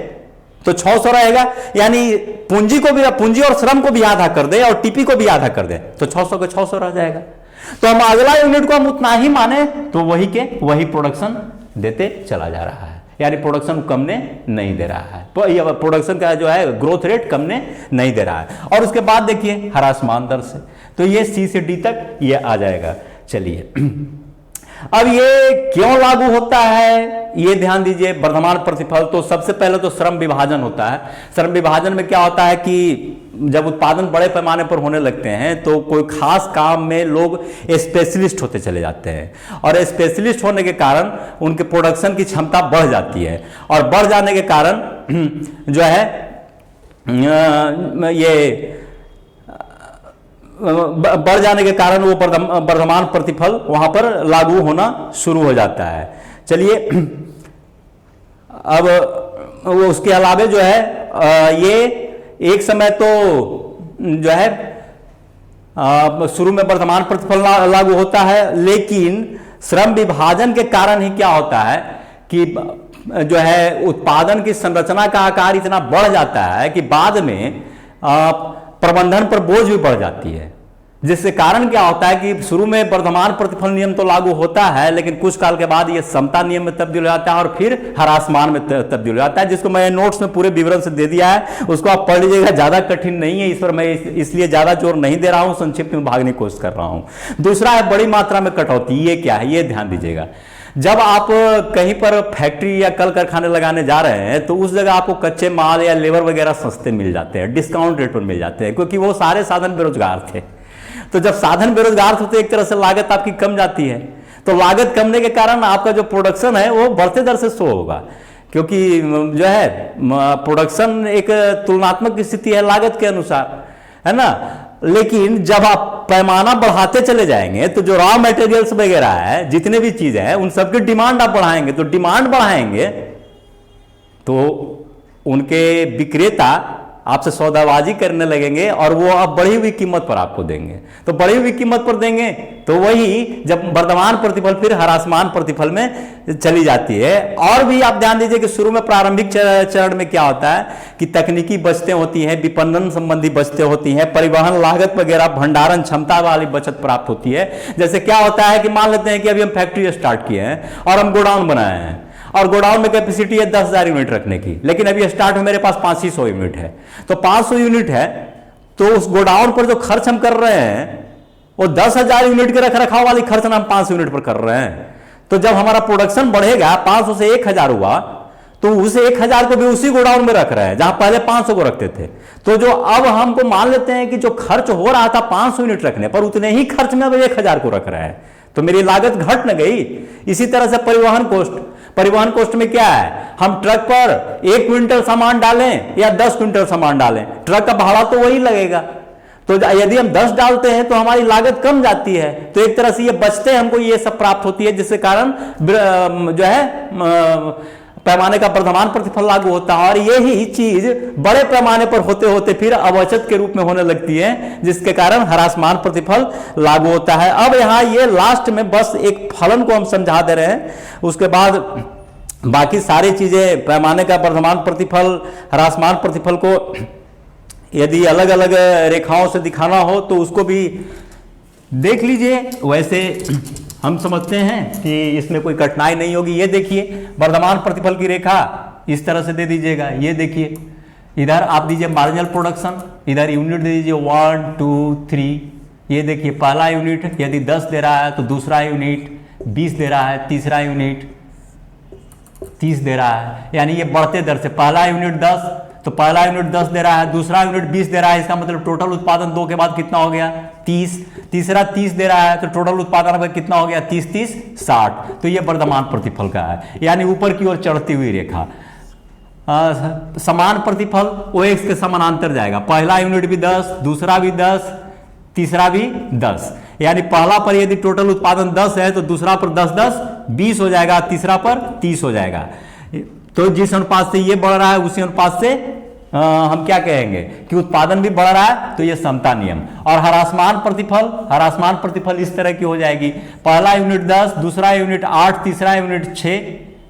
तो 600 रहेगा, यानी पूंजी को भी, पूंजी और श्रम को भी आधा कर दे और टीपी को भी आधा कर दे तो 600 के 600 रह जाएगा। तो हम अगला यूनिट को हम उतना ही माने तो वही के वही प्रोडक्शन देते चला जा रहा है, यानी प्रोडक्शन कमने नहीं दे रहा है। तो प्रोडक्शन का जो है ग्रोथ रेट कमने नहीं दे रहा है। और उसके बाद देखिए ह्रासमान दर से, तो ये सी से डी तक ये आ जाएगा। चलिए अब ये क्यों लागू होता है, ये ध्यान दीजिए। वर्धमान प्रतिफल तो सबसे पहले तो श्रम विभाजन होता है। श्रम विभाजन में क्या होता है कि जब उत्पादन बड़े पैमाने पर होने लगते हैं तो कोई खास काम में लोग स्पेशलिस्ट होते चले जाते हैं और स्पेशलिस्ट होने के कारण उनके प्रोडक्शन की क्षमता बढ़ जाती है और बढ़ जाने के कारण जो है ये बढ़ जाने के कारण वो वर्धमान प्रतिफल वहां पर लागू होना शुरू हो जाता है। चलिए अब वो उसके अलावे जो है ये एक समय तो जो है शुरू में वर्धमान प्रतिफल लागू होता है, लेकिन श्रम विभाजन के कारण ही क्या होता है कि जो है उत्पादन की संरचना का आकार इतना बढ़ जाता है कि बाद में प्रबंधन पर बोझ भी बढ़ जाती है। जिसके कारण क्या होता है कि शुरू में वर्धमान प्रतिफल नियम तो लागू होता है, लेकिन कुछ काल के बाद ये समता नियम में तब्दील हो जाता है और फिर ह्रासमान में तब्दील हो जाता है, जिसको मैं नोट्स में पूरे विवरण से दे दिया है, उसको आप पढ़ लीजिएगा। ज्यादा कठिन नहीं है, इस पर मैं इसलिए ज्यादा जोर नहीं दे रहा हूं, संक्षिप्त में भागने की कोशिश कर रहा हूं। दूसरा है बड़ी मात्रा में कटौती। ये क्या है, ये ध्यान दीजिएगा। जब आप कहीं पर फैक्ट्री या कल कारखाने लगाने जा रहे हैं तो उस जगह आपको कच्चे माल या लेबर वगैरह सस्ते मिल जाते हैं, डिस्काउंट रेट पर मिल जाते हैं, क्योंकि वो सारे साधन बेरोजगार थे। तो जब साधन बेरोजगार थे तो एक तरह से लागत आपकी कम जाती है। तो लागत कमने के कारण आपका जो प्रोडक्शन है वो बढ़ते दर से शो होगा, क्योंकि जो है प्रोडक्शन एक तुलनात्मक स्थिति है लागत के अनुसार, है ना। लेकिन जब आप पैमाना बढ़ाते चले जाएंगे तो जो रॉ मटेरियल्स वगैरह है, जितने भी चीजें हैं, उन सबकी डिमांड आप बढ़ाएंगे। तो डिमांड बढ़ाएंगे तो उनके विक्रेता आपसे सौदाबाजी करने लगेंगे और वो अब बढ़ी हुई कीमत पर आपको देंगे। तो बढ़ी हुई कीमत पर देंगे तो वही जब वर्तमान प्रतिफल फिर ह्रासमान प्रतिफल में चली जाती है। और भी आप ध्यान दीजिए कि शुरू में प्रारंभिक चरण में क्या होता है कि तकनीकी बचतें होती हैं, विपणन संबंधी बचतें होती हैं, परिवहन लागत वगैरह, भंडारण क्षमता वाली बचत प्राप्त होती है। जैसे क्या होता है कि मान लेते हैं कि अभी हम फैक्ट्री स्टार्ट किए हैं और हम गोडाउन बनाए हैं और गोडाउन में कैपेसिटी है 10,000 यूनिट रखने की, लेकिन अभी स्टार्ट में मेरे पास 500 यूनिट है। तो 500 यूनिट है तो उस गोडाउन पर जो खर्च हम कर रहे हैं वो 10,000 यूनिट के रख रखाव वाली खर्च हम 500 यूनिट पर कर रहे हैं। तो जब हमारा प्रोडक्शन बढ़ेगा 500 से 1,000 हुआ तो उस 1,000 को भी उसी गोडाउन में रख रहे हैं जहां पहले 500 को रखते थे। तो जो अब हमको मान लेते हैं कि जो खर्च हो रहा था 500 यूनिट रखने पर, उतने ही खर्च में अब 1,000 को रख रहे हैं, तो मेरी लागत घट न गई। इसी तरह से परिवहन कोस्ट में क्या है, हम ट्रक पर 1 क्विंटल सामान डालें या 10 क्विंटल सामान डालें, ट्रक का भाड़ा तो वही लगेगा। तो यदि हम 10 डालते हैं तो हमारी लागत कम जाती है। तो एक तरह से ये बचते हमको ये सब प्राप्त होती है, जिसके कारण जो है पैमाने का वर्तमान प्रतिफल लागू होता है। और यही चीज बड़े पैमाने पर होते होते फिर अवचत के रूप में होने लगती है, जिसके कारण ह्रासमान प्रतिफल लागू होता है। अब यहां ये लास्ट में बस एक फलन को हम समझा दे रहे हैं, उसके बाद बाकी सारी चीजें पैमाने का वर्तमान प्रतिफल, ह्रासमान प्रतिफल को यदि अलग अलग रेखाओं से दिखाना हो तो उसको भी देख लीजिए। वैसे हम समझते हैं कि इसमें कोई कठिनाई नहीं होगी। ये देखिए वर्तमान प्रतिफल की रेखा इस तरह से दे दीजिएगा। ये देखिए इधर आप दीजिए मार्जिनल प्रोडक्शन, इधर यूनिट दे दीजिए 1 2 3। ये देखिए पहला यूनिट यदि 10 दे रहा है तो दूसरा यूनिट 20 दे रहा है, तीसरा यूनिट 30 दे रहा है। यानी ये बढ़ते दर से पहला यूनिट 10 तो पहला यूनिट 10 दे रहा है, दूसरा यूनिट 20 दे रहा है, इसका मतलब टोटल उत्पादन 2 के बाद कितना हो गया 30, तीसरा 30 दे रहा है तो टोटल उत्पादन में कितना हो गया 30 30 60। तो ये वर्तमान प्रतिफल का है, यानी ऊपर की ओर चढ़ती हुई रेखा। समान प्रतिफल OX के समानांतर जाएगा, पहला यूनिट भी 10, दूसरा भी 10, तीसरा भी 10। यानी पहला पर यदि टोटल उत्पादन 10 है तो दूसरा पर 10 10 20 हो जाएगा, तीसरा पर 30 हो जाएगा। तो जिस अनुपात से ये बढ़ रहा है उसी अनुपात से हम क्या कहेंगे कि उत्पादन भी बढ़ रहा है, तो ये समता नियम। और ह्रासमान प्रतिफल इस तरह की हो जाएगी, पहला यूनिट 10, दूसरा यूनिट 8, तीसरा यूनिट 6,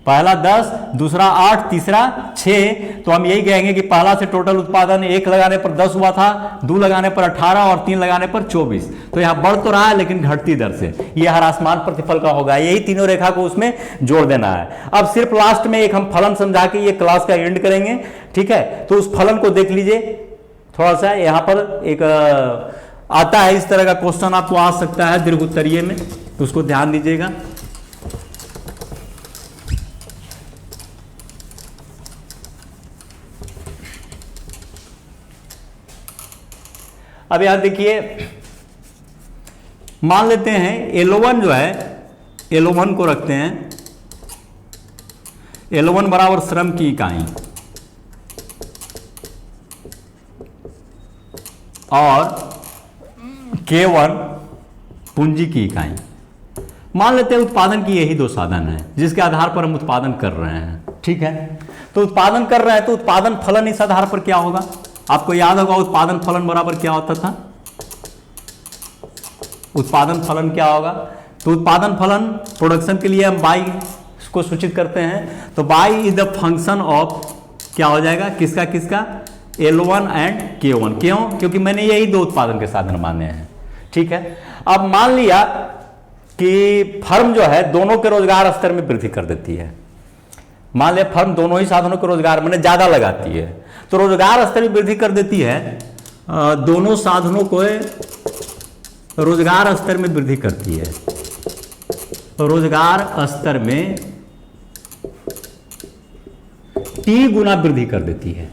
पहला 10, दूसरा 8, तीसरा 6। तो हम यही कहेंगे कि पहला से टोटल उत्पादन 1 लगाने पर 10 हुआ था, 2 लगाने पर 18 और 3 लगाने पर 24। तो यहां बढ़ तो रहा है लेकिन घटती दर से। यह ह्रासमान प्रतिफल का होगा। यही तीनों रेखा को उसमें जोड़ देना है। अब सिर्फ लास्ट में एक हम फलन समझा के ये क्लास का एंड करेंगे, ठीक है। तो उस फलन को देख लीजिए थोड़ा सा, यहां पर एक आता है इस तरह का क्वेश्चन आपको आ सकता है दीर्घ उत्तरीय में, तो उसको ध्यान दीजिएगा। अब यहां देखिए मान लेते हैं L1 जो है, L1 को रखते हैं, L1 बराबर श्रम की इकाई और K1 पूंजी की इकाई। मान लेते हैं उत्पादन की यही 2 साधन है जिसके आधार पर हम उत्पादन कर रहे हैं, ठीक है। तो उत्पादन कर रहे हैं तो उत्पादन फलन इस आधार पर क्या होगा, आपको याद होगा उत्पादन फलन बराबर क्या होता था। उत्पादन फलन क्या होगा, तो उत्पादन फलन प्रोडक्शन के लिए हम बाई को सूचित करते हैं। तो by is the function of क्या हो जाएगा, किसका किसका, L1 एंड K1। क्यों, क्योंकि मैंने यही 2 उत्पादन के साधन माने हैं, ठीक है। अब मान लिया कि फर्म जो है दोनों के रोजगार स्तर में वृद्धि कर देती है। मान लिया फर्म दोनों ही साधनों के रोजगार मैंने ज्यादा लगाती है, तो रोजगार स्तर में वृद्धि कर देती है, दोनों साधनों को रोजगार स्तर में वृद्धि करती है, रोजगार स्तर में T गुना वृद्धि कर देती है।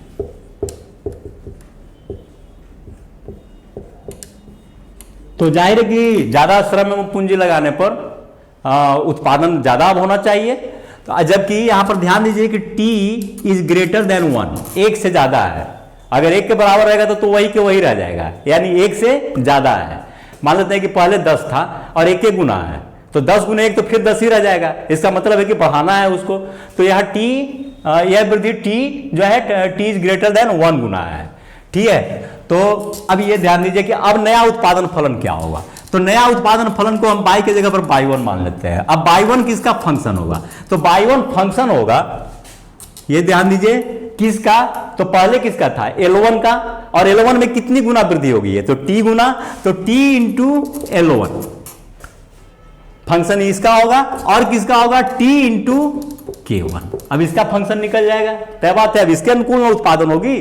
तो जाहिर है कि ज्यादा श्रम एवं पूंजी लगाने पर उत्पादन ज्यादा होना चाहिए। तो जबकि यहां पर ध्यान दीजिए कि T इज ग्रेटर देन 1, 1 से ज्यादा है। अगर 1 के बराबर रहेगा तो वही के वही रह जाएगा, यानी 1 से ज्यादा है। मान लेते हैं कि पहले 10 था और एक एक गुना है, तो 10 गुना 1 तो फिर 10 ही रह जाएगा। इसका मतलब है कि बढ़ाना है उसको, तो यह टी, यह वृद्धि टी जो है टी इज ग्रेटर देन 1 गुना है। ठीक है, तो अब ये ध्यान दीजिए कि अब नया उत्पादन फलन क्या होगा। तो नया उत्पादन फलन को हम y के जगह पर y1 मान लेते हैं। अब y1 किसका फंक्शन होगा, तो y1 फंक्शन होगा, ये ध्यान दीजिए किसका, तो पहले किसका था L1 का, और L1 में कितनी गुना वृद्धि होगी है, तो t गुना, तो t इंटू L1 फंक्शन इसका होगा, और किसका होगा t इंटू K1। अब इसका फंक्शन निकल जाएगा, तय बात है। अब इसके अनुकूल में उत्पादन होगी,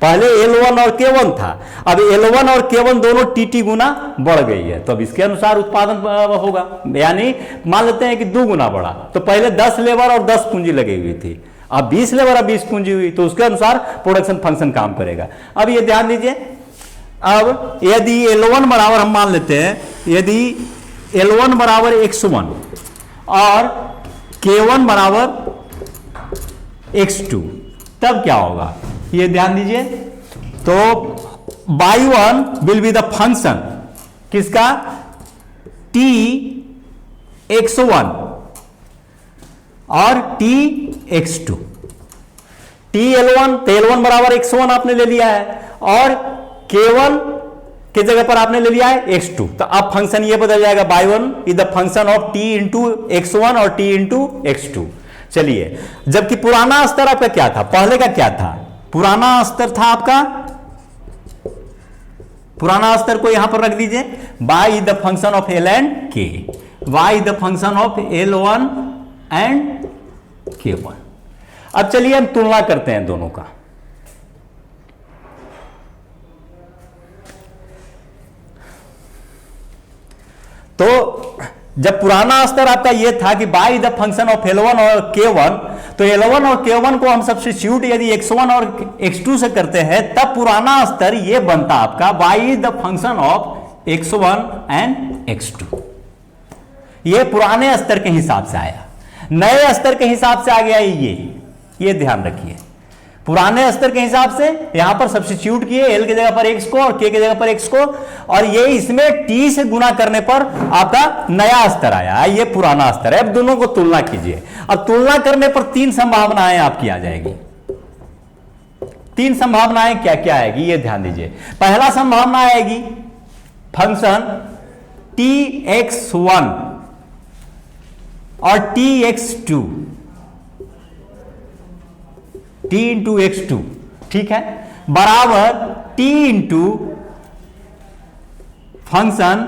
पहले L1 और K1 था, अब L1 और K1 दोनों tt गुना बढ़ गई है, तो अब इसके अनुसार उत्पादन होगा। यानी मान लेते हैं कि 2 गुना बढ़ा, तो पहले 10 लेबर और 10 पूंजी लगी हुई थी, अब 20 लेबर और 20 पूंजी हुई, तो उसके अनुसार प्रोडक्शन फंक्शन काम करेगा। अब ये ध्यान दीजिए, अब यदि L1 बराबर हम मान लेते हैं, यदि L1 बराबर x1 और K1 बराबर x2, तब क्या होगा, ये ध्यान दीजिए। तो y1 will be the function किसका, t x1 और t x2, t L1, तो L1 बराबर x1 आपने ले लिया है, और K1 के जगह पर आपने ले लिया है x2, तो अब फंक्शन ये बदल जाएगा, y1 is the function of t into x1 और t इंटू x2। चलिए, जबकि पुराना स्तर आपका क्या था, पहले का क्या था, पुराना स्तर था आपका, पुराना स्तर को यहां पर रख दीजिए, y is the function of L and K, y is the function of L1 and K1। अब चलिए हम तुलना करते हैं दोनों का। तो जब पुराना स्तर आपका ये था कि y is the function of L1 और K1, तो L1 और K1 को हम सब्स्टिट्यूट यदि x1 और x2 से करते हैं, तब पुराना स्तर ये बनता आपका y is the function of x1 and x2। ये पुराने स्तर के हिसाब से आया, नए स्तर के हिसाब से आ गया ये ध्यान रखिए। पुराने स्तर के हिसाब से यहां पर सब्स्टिट्यूट किए, L के जगह पर x को और K के जगह पर x को, और ये इसमें t से गुना करने पर आपका नया स्तर आया, ये पुराना स्तर है। अब दोनों को तुलना कीजिए, अब तुलना करने पर 3 संभावनाएं आपकी आ जाएगी। 3 संभावनाएं क्या क्या आएगी, ये ध्यान दीजिए। पहला संभावना आएगी फंक्शन tx1 और tx2, t इंटू x2, ठीक है, बराबर t इंटू फंक्शन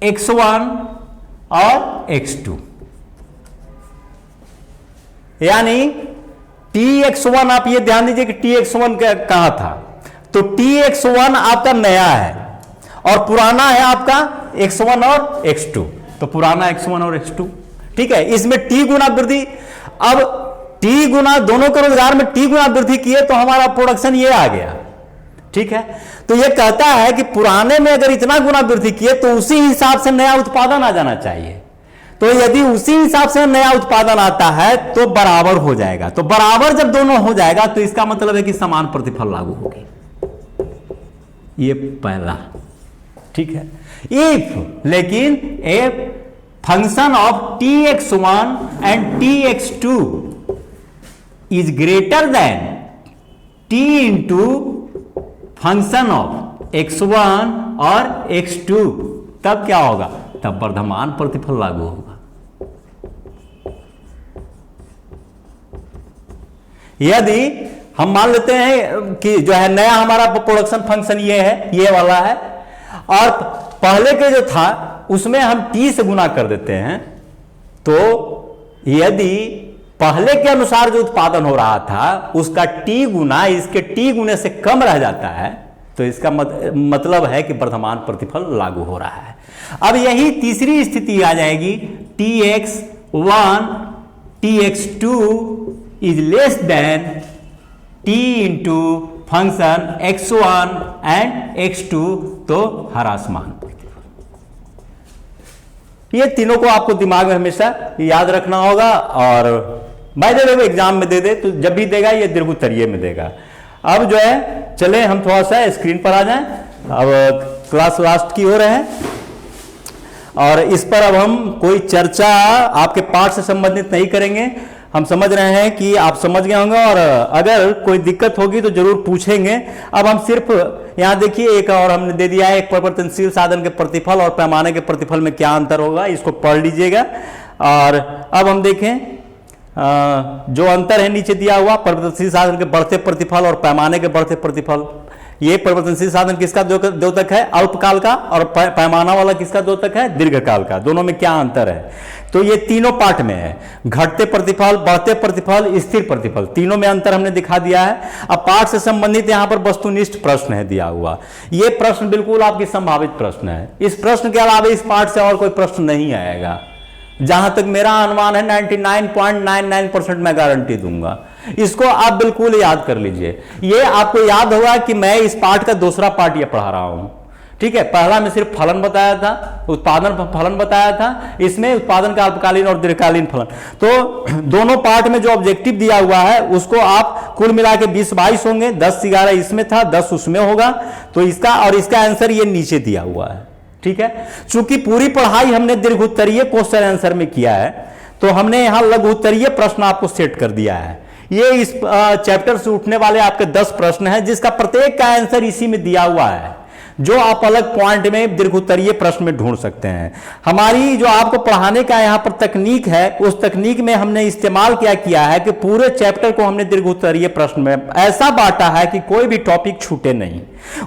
x1 और x2। यानी tx1, आप ये ध्यान दीजिए कि tx1 कहां था, तो tx1 आपका नया है और पुराना है आपका x1 और x2, तो पुराना x1 और x2, ठीक है। इसमें t गुना वृद्धि, अब t गुना दोनों के रोजगार में t गुना वृद्धि किए तो हमारा प्रोडक्शन ये आ गया, ठीक है। तो ये कहता है कि पुराने में अगर इतना गुना वृद्धि किए तो उसी हिसाब से नया उत्पादन आ जाना चाहिए। तो यदि उसी हिसाब से नया उत्पादन आता है तो बराबर हो जाएगा, तो बराबर जब दोनों हो जाएगा तो इसका मतलब है कि समान प्रतिफल लागू होगी, ये पहला, ठीक है। इफ, लेकिन if function of tx1 and tx2 is greater than t into function of x1 और x2, तब क्या होगा, तब वर्धमान प्रतिफल लागू होगा। यदि हम मान लेते हैं कि जो है नया हमारा प्रोडक्शन फंक्शन ये है, ये वाला है, और पहले के जो था उसमें हम t से गुना कर देते हैं, तो यदि पहले के अनुसार जो उत्पादन हो रहा था उसका t गुना इसके t गुने से कम रह जाता है, तो इसका मतलब है कि वर्धमान प्रतिफल लागू हो रहा है। अब यही तीसरी स्थिति आ जाएगी, tx1 tx2 is less than t into function x1 and x2, तो ह्रासमान प्रतिफल। ये तीनों को आपको दिमाग में हमेशा याद रखना होगा, और बाय द वे एग्जाम में दे दे तो जब भी देगा ये दीर्घोत्तरीय में देगा। अब जो है चले हम थोड़ा सा स्क्रीन पर आ जाएं। अब क्लास लास्ट की हो रहे हैं और इस पर अब हम कोई चर्चा आपके पाठ से संबंधित नहीं करेंगे। हम समझ रहे हैं कि आप समझ गए होंगे और अगर कोई दिक्कत होगी तो जरूर पूछेंगे। अब हम सिर्फ यहाँ देखिए एक और हमने दे दिया है, एक परिवर्तनशील साधन के प्रतिफल और पैमाने के प्रतिफल में क्या अंतर होगा, इसको पढ़ लीजिएगा। और अब हम देखें जो अंतर है नीचे दिया हुआ, परिवर्तनशील साधन के बढ़ते प्रतिफल और पैमाने के बढ़ते प्रतिफल। ये परिवर्तनशील साधन किसका द्योतक है, अल्पकाल का, और पैमाना वाला किसका द्योतक है, दीर्घकाल का। दोनों में क्या अंतर है, तो ये तीनों पार्ट में है, घटते प्रतिफल, बढ़ते प्रतिफल, स्थिर प्रतिफल, तीनों में अंतर हमने दिखा दिया है। अब पाठ से संबंधित यहां पर वस्तुनिष्ठ प्रश्न है दिया हुआ। ये प्रश्न बिल्कुल आपकी संभावित प्रश्न है। इस प्रश्न के अलावा इस पाठ से और कोई प्रश्न नहीं आएगा। जहां तक मेरा अनुमान है 99.99% मैं गारंटी दूंगा। इसको आप बिल्कुल याद कर लीजिए। ये आपको याद होगा कि मैं इस पाठ का दूसरा पार्ट ये पढ़ा रहा हूं, ठीक है। पहला में सिर्फ फलन बताया था, उत्पादन फलन बताया था, इसमें उत्पादन का अल्पकालीन और दीर्घकालीन फलन। तो दोनों पार्ट में जो ऑब्जेक्टिव दिया हुआ है उसको आप कुल मिला के 20-22 होंगे, 10-11 इसमें था, 10 उसमें होगा। तो इसका और इसका आंसर ये नीचे दिया हुआ है, ठीक है। चूंकि पूरी पढ़ाई हमने दीर्घ उत्तरीय क्वेश्चन आंसर में किया है, तो हमने यहां लघु उत्तरीय प्रश्न आपको सेट कर दिया है। ये इस चैप्टर से उठने वाले आपके 10 प्रश्न हैं, जिसका प्रत्येक का आंसर इसी में दिया हुआ है, जो आप अलग पॉइंट में दीर्घ उत्तरीय प्रश्न में ढूंढ सकते हैं। हमारी जो आपको पढ़ाने का यहाँ पर तकनीक है, उस तकनीक में हमने इस्तेमाल क्या किया है कि पूरे चैप्टर को हमने दीर्घ उत्तरीय प्रश्न में ऐसा बांटा है कि कोई भी टॉपिक छूटे नहीं।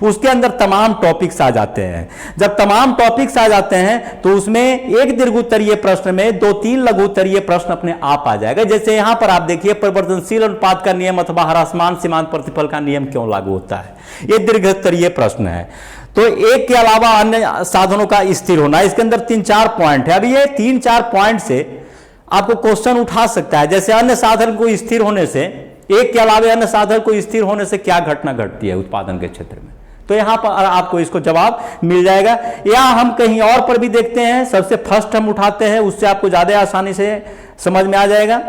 उसके अंदर तमाम टॉपिक्स आ जाते हैं। जब तमाम टॉपिक्स आ जाते हैं तो उसमें एक दीर्घ उत्तरीय प्रश्न में 2-3 लघु उत्तरीय प्रश्न अपने आप आ जाएगा। जैसे यहां पर आप देखिए, परिवर्तनशील अनुपात का नियम अथवा ह्रासमान सीमांत प्रतिफल का नियम क्यों लागू होता है, यह दीर्घ उत्तरीय प्रश्न है। तो एक के अलावा अन्य साधनों का स्थिर होना, इसके अंदर 3-4 पॉइंट है। अब ये 3-4 पॉइंट से आपको क्वेश्चन उठा सकता है। जैसे अन्य साधन को स्थिर होने से, एक के अलावा अन्य साधन को स्थिर होने से क्या घटना घटती है उत्पादन के क्षेत्र में, तो यहां पर आपको इसको जवाब मिल जाएगा। या हम कहीं और पर भी देखते हैं, सबसे फर्स्ट हम उठाते हैं, उससे आपको ज्यादा आसानी से समझ में आ जाएगा।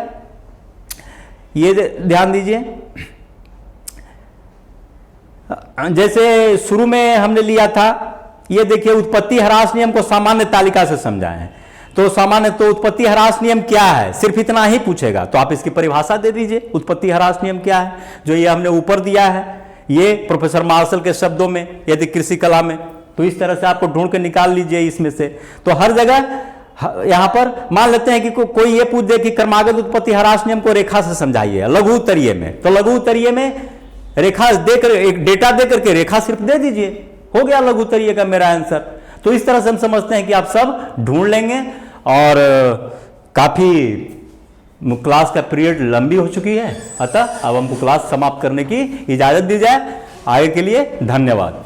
ये ध्यान दीजिए, जैसे शुरू में हमने लिया था, ये देखिए उत्पत्ति ह्रास नियम को सामान्य तालिका से समझाएं। तो सामान्य, तो उत्पत्ति ह्रास नियम क्या है, सिर्फ इतना ही पूछेगा, तो आप इसकी परिभाषा दे दीजिए, उत्पत्ति ह्रास नियम क्या है, जो ये हमने ऊपर दिया है, ये प्रोफेसर मार्शल के शब्दों में, यदि कृषि कला में, तो इस तरह से आपको ढूंढ के निकाल लीजिए इसमें से। तो हर जगह यहां पर मान लेते हैं कि कोई ये पूछ दे कि क्रमागत उत्पत्ति ह्रास नियम को रेखा से समझाइए लघु उत्तरीय में, तो लघु उत्तरीय में रेखा देकर, एक डेटा देकर के रेखा सिर्फ दे दीजिए, हो गया लघु उत्तरीय का मेरा आंसर। तो इस तरह से हम समझते हैं कि आप सब ढूंढ लेंगे। और काफी क्लास का पीरियड लंबी हो चुकी है, अतः अब हमको क्लास समाप्त करने की इजाजत दी जाए। आगे के लिए धन्यवाद।